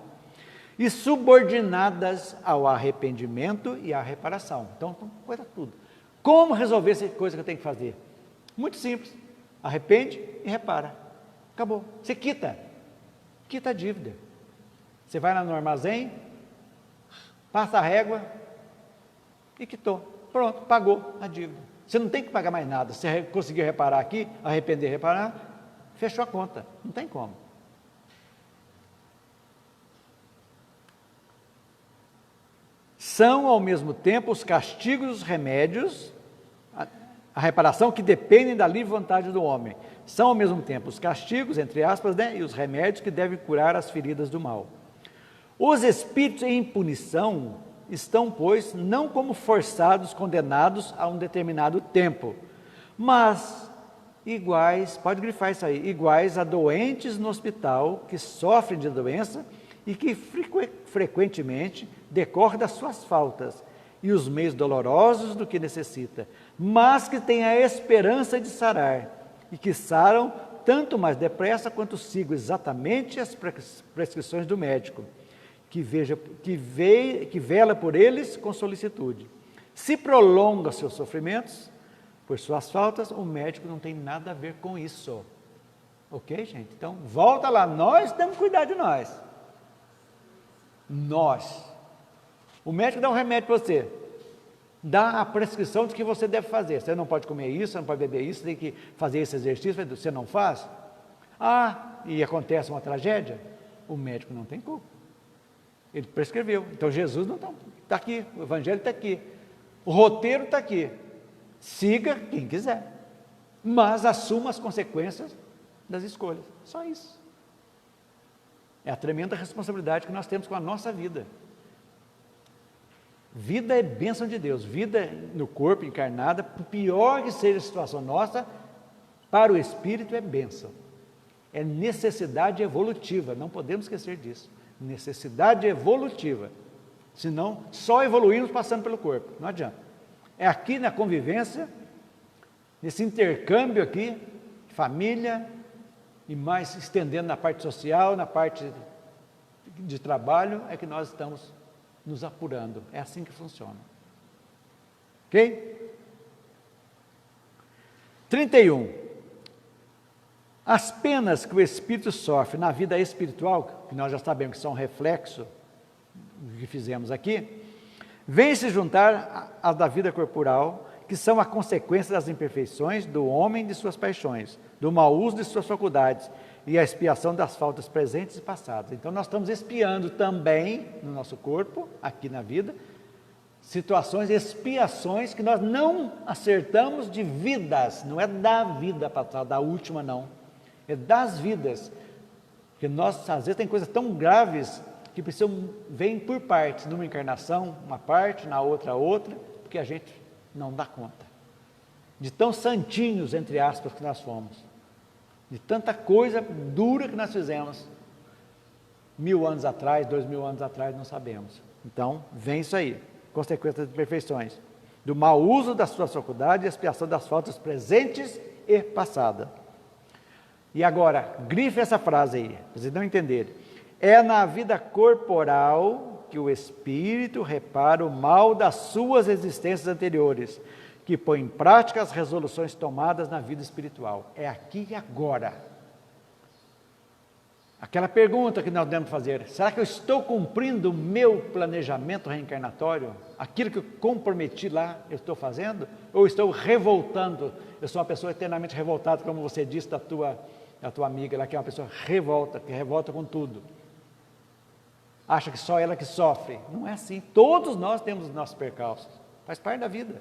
E subordinadas ao arrependimento e à reparação. Então, coisa tudo. Como resolver essa coisa que eu tenho que fazer? Muito simples. Arrepende e repara. Acabou. Você quita a dívida. Você vai lá no armazém, passa a régua e quitou. Pronto, pagou a dívida. Você não tem que pagar mais nada. Você conseguiu reparar aqui, arrepender e reparar, fechou a conta. Não tem como. São, ao mesmo tempo, os castigos e os remédios, a reparação, que dependem da livre vontade do homem. São, ao mesmo tempo, os castigos, entre aspas, né, e os remédios que devem curar as feridas do mal. Os espíritos em punição estão, pois, não como forçados, condenados a um determinado tempo, mas iguais, pode grifar isso aí, iguais a doentes no hospital que sofrem de doença e que frequentemente decorre das suas faltas e os meios dolorosos do que necessita, mas que têm a esperança de sarar e que saram tanto mais depressa quanto sigam exatamente as prescrições do médico, que vela por eles com solicitude. Se prolonga seus sofrimentos por suas faltas, o médico não tem nada a ver com isso. Ok, gente? Então, volta lá, nós temos que cuidar de nós. Nós. O médico dá um remédio para você, dá a prescrição de que você deve fazer. Você não pode comer isso, você não pode beber isso, você tem que fazer esse exercício, você não faz? E acontece uma tragédia? O médico não tem culpa. Ele prescreveu. Então Jesus não está aqui, o Evangelho está aqui, o roteiro está aqui. Siga quem quiser, mas assuma as consequências das escolhas. Só isso. É a tremenda responsabilidade que nós temos com a nossa vida. Vida é bênção de Deus. Vida no corpo, encarnada, por pior que seja a situação nossa, para o espírito é bênção. É necessidade evolutiva, não podemos esquecer disso. Necessidade evolutiva, senão só evoluímos passando pelo corpo, não adianta. É aqui na convivência, nesse intercâmbio aqui, família, e mais estendendo na parte social, na parte de trabalho, é que nós estamos nos apurando. É assim que funciona. Ok? 31. As penas que o espírito sofre na vida espiritual, que nós já sabemos que são reflexo do que fizemos aqui, vêm se juntar às da vida corporal, que são a consequência das imperfeições do homem e de suas paixões, do mau uso de suas faculdades e a expiação das faltas presentes e passadas. Então nós estamos expiando também no nosso corpo, aqui na vida, situações, expiações que nós não acertamos de vidas, não é da vida passada, da última não. É das vidas, porque nós, às vezes, tem coisas tão graves que precisam, vêm por partes, numa encarnação, uma parte, na outra, porque a gente não dá conta. De tão santinhos, entre aspas, que nós fomos. De tanta coisa dura que nós fizemos. 1000 anos atrás, 2000 anos atrás, não sabemos. Então, vem isso aí, consequências de imperfeições. Do mau uso das suas faculdades e expiação das faltas presentes e passadas. E agora, grife essa frase aí, para vocês não entenderem. É na vida corporal que o espírito repara o mal das suas existências anteriores, que põe em prática as resoluções tomadas na vida espiritual. É aqui e agora. Aquela pergunta que nós devemos fazer: será que eu estou cumprindo o meu planejamento reencarnatório? Aquilo que eu comprometi lá, eu estou fazendo? Ou estou revoltando? Eu sou uma pessoa eternamente revoltada, como você disse da tua amiga lá, que é uma pessoa que revolta com tudo. Acha que só ela que sofre. Não é assim. Todos nós temos os nossos percalços. Faz parte da vida.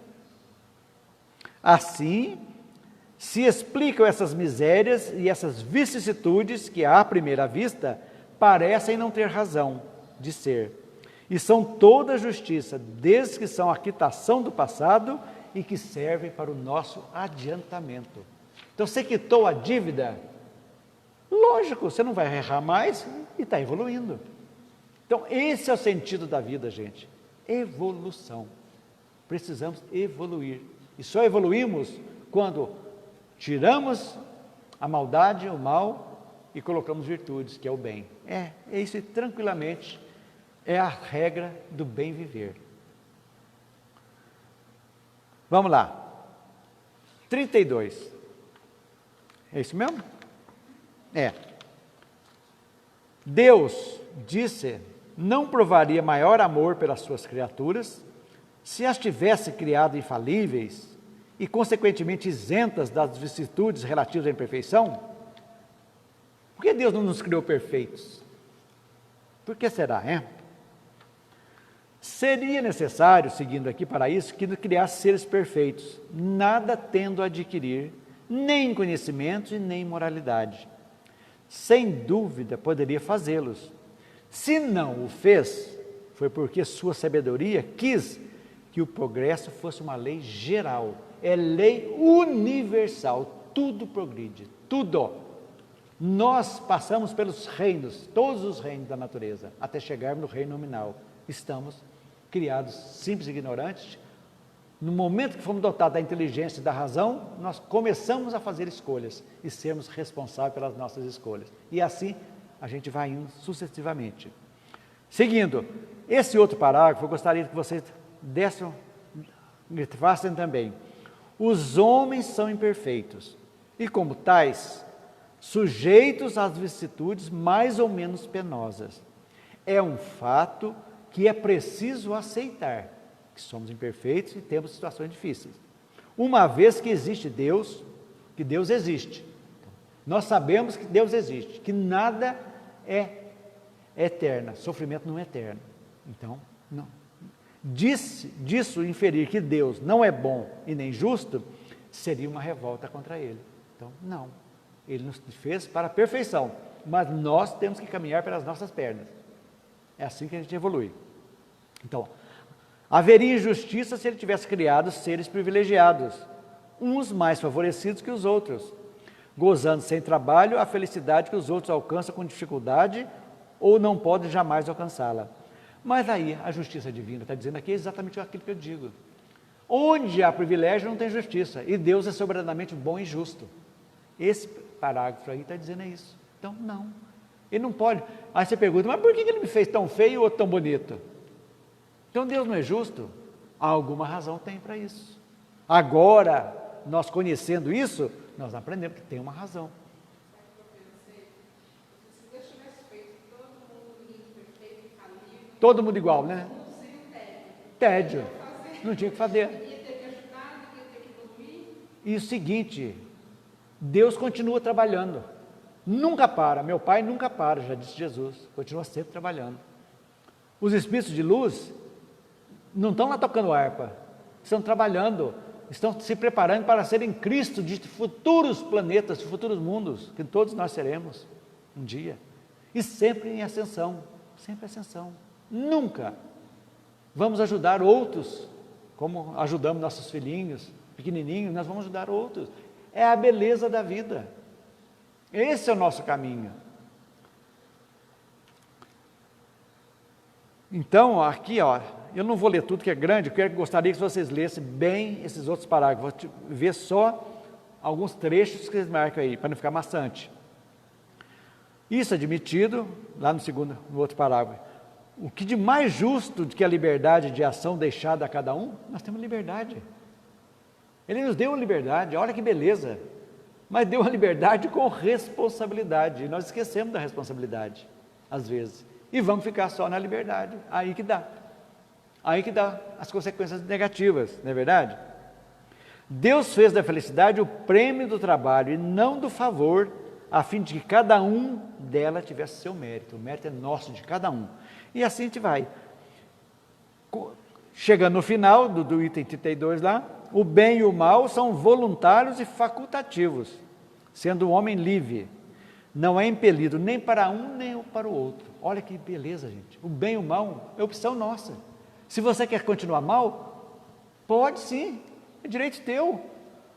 Assim, se explicam essas misérias e essas vicissitudes que, à primeira vista, parecem não ter razão de ser. E são toda justiça, desde que são a quitação do passado e que servem para o nosso adiantamento. Então, você quitou a dívida, lógico, você não vai errar mais e está evoluindo. Então, esse é o sentido da vida, gente. Evolução. Precisamos evoluir. E só evoluímos quando tiramos a maldade, o mal, e colocamos virtudes, que é o bem. É isso, e tranquilamente é a regra do bem viver. Vamos lá. 32. É isso mesmo? É. Deus, disse, não provaria maior amor pelas suas criaturas se as tivesse criado infalíveis e, consequentemente, isentas das vicissitudes relativas à imperfeição? Por que Deus não nos criou perfeitos? Por que será, hein? Seria necessário, seguindo aqui para isso, que nos criasse seres perfeitos, nada tendo a adquirir, nem conhecimento e nem moralidade. Sem dúvida, poderia fazê-los. Se não o fez, foi porque sua sabedoria quis que o progresso fosse uma lei geral. É lei universal, tudo progride, tudo. Nós passamos pelos reinos, todos os reinos da natureza, até chegarmos no reino nominal. Estamos criados simples e ignorantes. No momento que fomos dotados da inteligência e da razão, nós começamos a fazer escolhas e sermos responsáveis pelas nossas escolhas. E assim a gente vai indo sucessivamente. Seguindo, esse outro parágrafo, eu gostaria que vocês façam também. Os homens são imperfeitos e, como tais, sujeitos às vicissitudes mais ou menos penosas. É um fato que é preciso aceitar, que somos imperfeitos e temos situações difíceis. Uma vez que existe Deus, que Deus existe. Nós sabemos que Deus existe, que nada é eterno, sofrimento não é eterno. Então, não. Disso inferir que Deus não é bom e nem justo, seria uma revolta contra Ele. Então, não. Ele nos fez para a perfeição, mas nós temos que caminhar pelas nossas pernas. É assim que a gente evolui. Então, haveria injustiça se Ele tivesse criado seres privilegiados, uns mais favorecidos que os outros, gozando sem trabalho a felicidade que os outros alcançam com dificuldade ou não podem jamais alcançá-la. Mas aí a justiça divina está dizendo aqui exatamente aquilo que eu digo. Onde há privilégio não tem justiça, e Deus é soberanamente bom e justo. Esse parágrafo aí está dizendo isso. Então, não. Ele não pode. Aí você pergunta, mas por que ele me fez tão feio e o outro tão bonito? Então Deus não é justo? Alguma razão tem para isso. Agora, nós conhecendo isso, nós aprendemos que tem uma razão. Se Deus tivesse feito todo mundo rico, perfeito e falível, Todo mundo igual, né? seria um Tédio. tédio. Não tinha o que fazer. Ia ter que ajudar, ia ter que evoluir. E o seguinte, Deus continua trabalhando. Nunca para. Meu Pai nunca para, já disse Jesus. Continua sempre trabalhando. Os espíritos de luz não estão lá tocando harpa. Estão trabalhando. Estão se preparando para serem Cristo de futuros planetas, de futuros mundos, que todos nós seremos um dia. E sempre em ascensão. Sempre em ascensão. Nunca vamos ajudar outros, como ajudamos nossos filhinhos, pequenininhos, nós vamos ajudar outros. É a beleza da vida. Esse é o nosso caminho. Então, aqui, ó, eu não vou ler tudo que é grande, eu gostaria que vocês lessem bem esses outros parágrafos. Vou ver só alguns trechos que vocês marcam aí, para não ficar maçante. Isso admitido, lá no outro parágrafo. o que de mais justo do que a liberdade de ação deixada a cada um? Nós temos liberdade. Ele nos deu a liberdade, olha que beleza. Mas deu a liberdade com responsabilidade. E nós esquecemos da responsabilidade, às vezes. E vamos ficar só na liberdade. Aí que dá. Aí que dá as consequências negativas, não é verdade? Deus fez da felicidade o prêmio do trabalho e não do favor, a fim de que cada um dela tivesse seu mérito. O mérito é nosso, de cada um. E assim a gente vai. Chegando no final do item 32 lá, o bem e o mal são voluntários e facultativos, sendo o homem livre. Não é impelido nem para um nem para o outro. Olha que beleza, gente. O bem e o mal é opção nossa. Se você quer continuar mal, pode sim, é direito teu,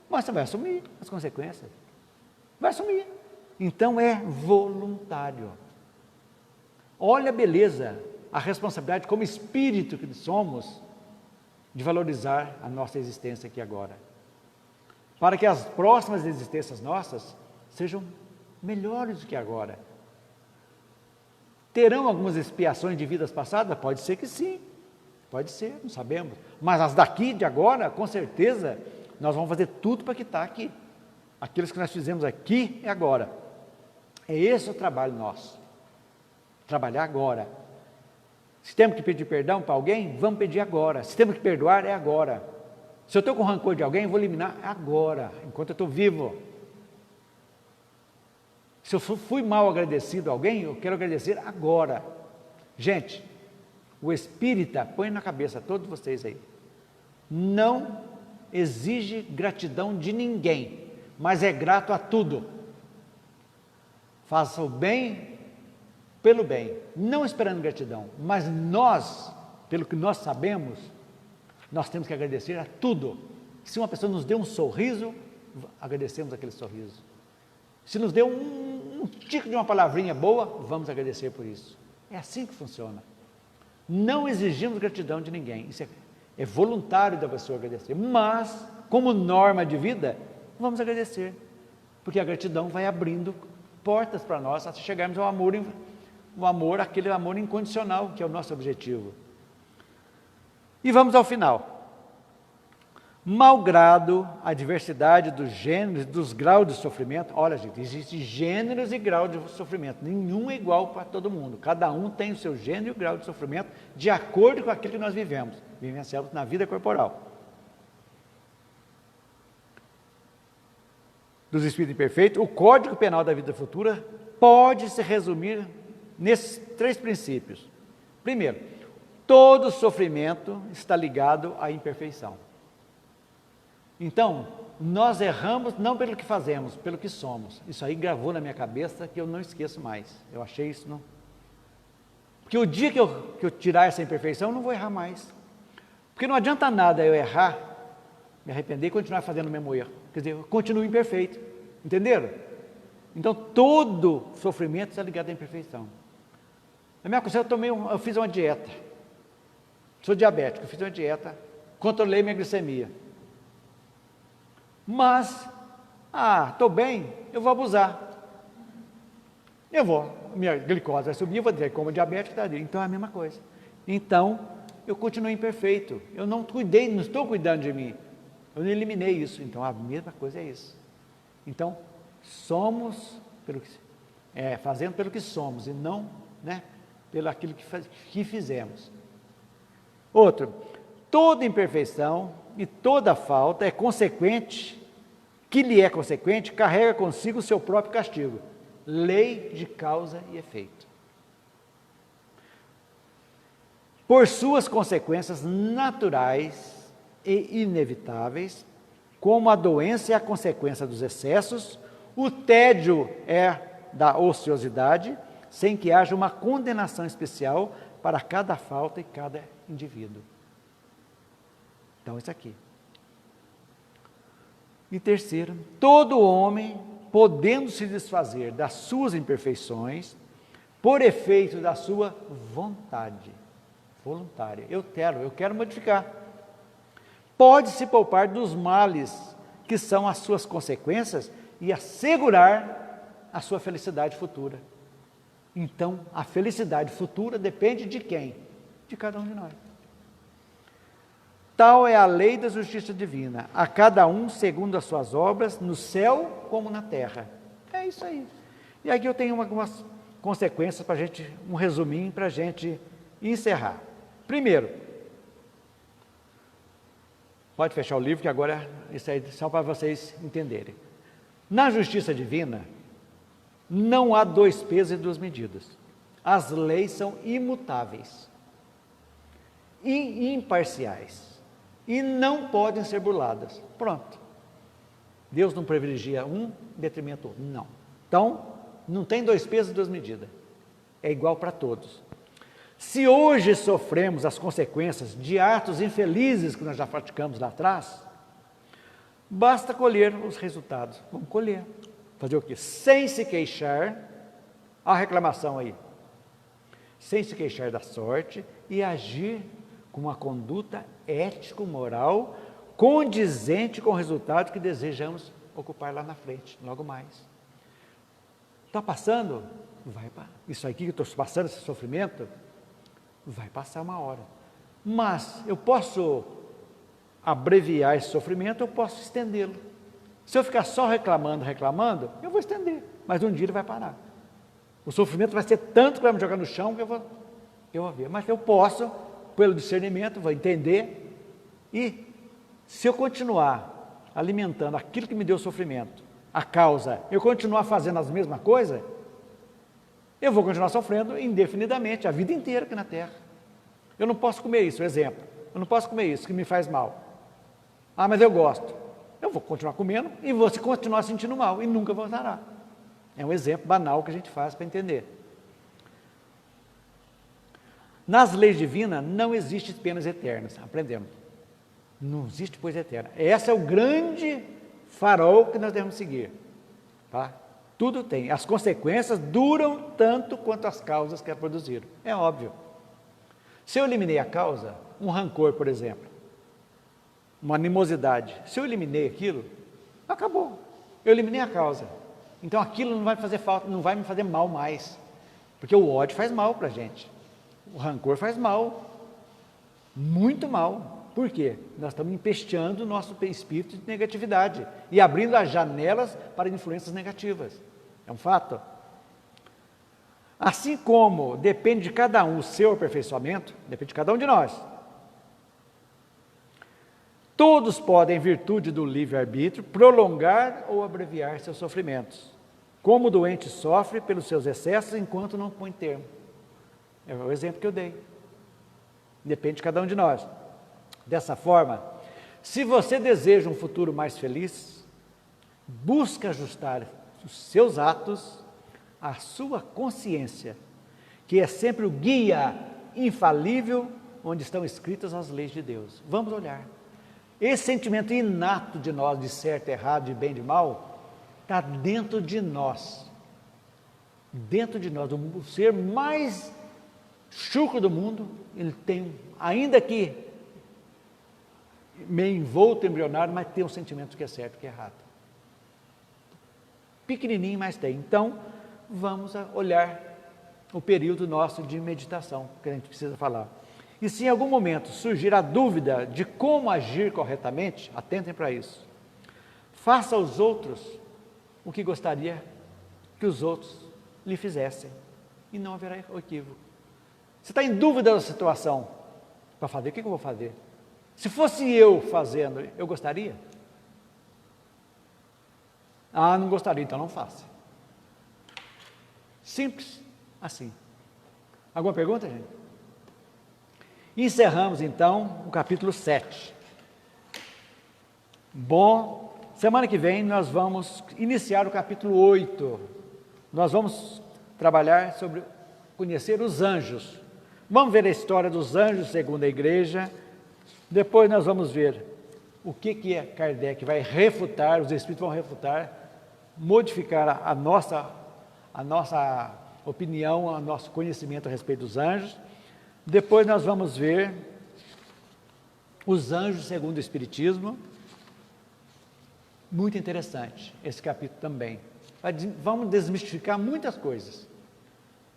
mas você vai assumir as consequências. Vai assumir. Então é voluntário. Olha a beleza, a responsabilidade como espírito que somos de valorizar a nossa existência aqui agora. Para que as próximas existências nossas sejam melhores do que agora. Terão algumas expiações de vidas passadas? Pode ser que sim. Pode ser, não sabemos. Mas as daqui, de agora, com certeza, nós vamos fazer tudo para quitar aqui. Aqueles que nós fizemos aqui e agora. É esse o trabalho nosso. Trabalhar agora. Se temos que pedir perdão para alguém, vamos pedir agora. Se temos que perdoar, é agora. Se eu estou com rancor de alguém, vou eliminar agora, enquanto eu estou vivo. Se eu fui mal agradecido a alguém, eu quero agradecer agora. Gente, o espírita, põe na cabeça todos vocês aí, não exige gratidão de ninguém, mas é grato a tudo. Faça o bem pelo bem, não esperando gratidão, mas nós, pelo que nós sabemos, nós temos que agradecer a tudo. Se uma pessoa nos deu um sorriso, agradecemos aquele sorriso. Se nos deu um tico de uma palavrinha boa, vamos agradecer por isso. É assim que funciona. Não exigimos gratidão de ninguém, isso é voluntário da pessoa agradecer, mas, como norma de vida, vamos agradecer, porque a gratidão vai abrindo portas para nós, até chegarmos ao amor, aquele amor incondicional, que é o nosso objetivo. E vamos ao final. Malgrado a diversidade dos gêneros, dos graus de sofrimento, olha gente, existem gêneros e graus de sofrimento, nenhum é igual para todo mundo, cada um tem o seu gênero e o grau de sofrimento, de acordo com aquilo que nós vivenciamos na vida corporal. Dos espíritos imperfeitos, o Código Penal da Vida Futura pode se resumir nesses 3 princípios. Primeiro, todo sofrimento está ligado à imperfeição. Então, nós erramos não pelo que fazemos, pelo que somos. Isso aí gravou na minha cabeça que eu não esqueço mais. Eu achei isso, não. Porque o dia que eu tirar essa imperfeição, eu não vou errar mais. Porque não adianta nada eu errar, me arrepender e continuar fazendo o mesmo erro. Quer dizer, eu continuo imperfeito. Entenderam? Então, todo sofrimento está ligado à imperfeição. Na minha coisa, eu fiz uma dieta. Sou diabético, eu fiz uma dieta, controlei minha glicemia. Mas, estou bem, eu vou abusar. Minha glicose vai subir, eu vou dizer, como diabético, então é a mesma coisa. Então, eu continuo imperfeito, eu não estou cuidando de mim, eu não eliminei isso, então a mesma coisa é isso. Então, somos, fazendo pelo que somos, e não pelo aquilo que fizemos. Outro, toda imperfeição e toda falta que lhe é consequente, carrega consigo o seu próprio castigo. Lei de causa e efeito. Por suas consequências naturais e inevitáveis, como a doença é a consequência dos excessos, o tédio é da ociosidade, sem que haja uma condenação especial para cada falta e cada indivíduo. Então, isso aqui. E terceiro, todo homem, podendo se desfazer das suas imperfeições, por efeito da sua vontade voluntária. Eu quero modificar. Pode se poupar dos males que são as suas consequências e assegurar a sua felicidade futura. Então, a felicidade futura depende de quem? De cada um de nós. Tal é a lei da justiça divina, a cada um segundo as suas obras, no céu como na terra. É isso aí. E aqui eu tenho algumas consequências para a gente, um resuminho para a gente encerrar. Primeiro, pode fechar o livro que agora isso aí é só para vocês entenderem. Na justiça divina, não há dois pesos e duas medidas. As leis são imutáveis e imparciais e não podem ser burladas. Pronto. Deus não privilegia um em detrimento do outro. Não. Então, não tem dois pesos e duas medidas. É igual para todos. Se hoje sofremos as consequências de atos infelizes que nós já praticamos lá atrás, basta colher os resultados. Vamos colher. Fazer o quê? Sem se queixar, a reclamação aí. Sem se queixar da sorte e agir com uma conduta ético-moral condizente com o resultado que desejamos ocupar lá na frente, logo mais. Está passando? Isso aqui que eu estou passando, esse sofrimento, vai passar uma hora. Mas eu posso abreviar esse sofrimento, eu posso estendê-lo. Se eu ficar só reclamando, eu vou estender, mas um dia ele vai parar. O sofrimento vai ser tanto que vai me jogar no chão que eu vou ver. Mas eu posso, pelo discernimento, vou entender, e se eu continuar alimentando aquilo que me deu sofrimento, a causa, eu continuar fazendo as mesmas coisas, eu vou continuar sofrendo indefinidamente, a vida inteira aqui na Terra. Eu não posso comer isso, exemplo. Eu não posso comer isso que me faz mal. Ah, mas eu gosto. Eu vou continuar comendo e vou continuar sentindo mal e nunca voltará. É um exemplo banal que a gente faz para entender. Nas leis divinas não existe penas eternas, aprendemos. Não existe coisa eterna. Esse é o grande farol que nós devemos seguir. Tá? Tudo tem. As consequências duram tanto quanto as causas que a produziram. É óbvio. Se eu eliminei a causa, um rancor, por exemplo, uma animosidade, se eu eliminei aquilo, acabou. Eu eliminei a causa. Então aquilo não vai fazer falta, não vai me fazer mal mais. Porque o ódio faz mal para a gente. O rancor faz mal. Muito mal. Por quê? Nós estamos empesteando o nosso espírito de negatividade e abrindo as janelas para influências negativas. É um fato. Assim como depende de cada um o seu aperfeiçoamento, depende de cada um de nós. Todos podem, em virtude do livre-arbítrio, prolongar ou abreviar seus sofrimentos, como o doente sofre pelos seus excessos enquanto não põe termo. É o exemplo que eu dei. Depende de cada um de nós. Dessa forma, se você deseja um futuro mais feliz, busque ajustar os seus atos à sua consciência, que é sempre o guia infalível onde estão escritas as leis de Deus. Vamos olhar. Esse sentimento inato de nós, de certo, errado, de bem e de mal, está dentro de nós. Dentro de nós, o ser mais chucro do mundo, ele tem, ainda que meio envolto, embrionário, mas tem um sentimento que é certo, que é errado. Pequenininho, mas tem. Então, vamos olhar o período nosso de meditação, que a gente precisa falar. E se em algum momento surgir a dúvida de como agir corretamente, atentem para isso. Faça aos outros o que gostaria que os outros lhe fizessem, e não haverá equívoco. Você está em dúvida da situação para fazer, o que eu vou fazer? Se fosse eu fazendo, eu gostaria? Ah, não gostaria, então não faça. Simples assim. Alguma pergunta, gente? Encerramos então o capítulo 7. Bom, semana que vem nós vamos iniciar o capítulo 8. Nós vamos trabalhar sobre conhecer os anjos. Vamos ver a história dos anjos segundo a igreja. Depois nós vamos ver o que Kardec vai refutar, os Espíritos vão refutar, modificar a nossa opinião, o nosso conhecimento a respeito dos anjos. Depois nós vamos ver os anjos segundo o Espiritismo. Muito interessante esse capítulo também. Vamos desmistificar muitas coisas.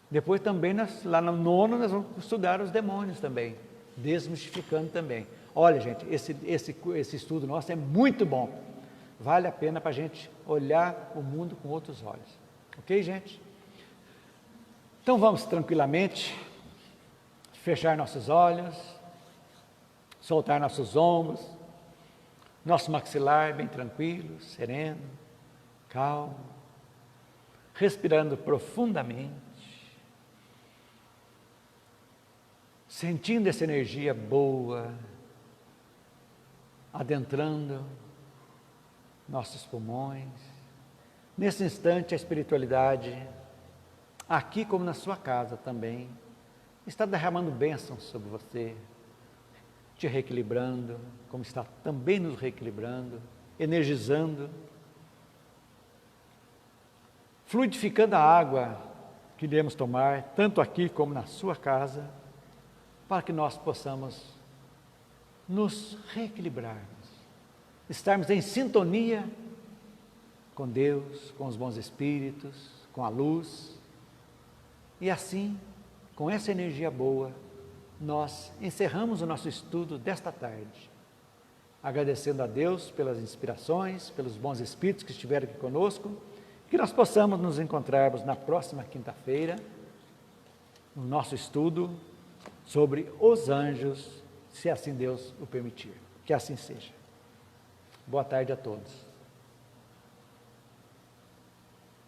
Depois também, lá no 9º, nós vamos estudar os demônios também, desmistificando também. Olha, gente, esse estudo nosso é muito bom. Vale a pena para a gente olhar o mundo com outros olhos. Ok, gente? Então vamos tranquilamente fechar nossos olhos, soltar nossos ombros, nosso maxilar bem tranquilo, sereno, calmo, respirando profundamente, sentindo essa energia boa, adentrando nossos pulmões. Nesse instante, a espiritualidade, aqui como na sua casa também, está derramando bênçãos sobre você, te reequilibrando, como está também nos reequilibrando, energizando, fluidificando a água que iremos tomar, tanto aqui como na sua casa, para que nós possamos nos reequilibrarmos, estarmos em sintonia com Deus, com os bons espíritos, com a luz, e assim, com essa energia boa, nós encerramos o nosso estudo desta tarde, agradecendo a Deus pelas inspirações, pelos bons espíritos que estiveram aqui conosco, que nós possamos nos encontrarmos na próxima quinta-feira, no nosso estudo sobre os anjos, se assim Deus o permitir. Que assim seja. Boa tarde a todos.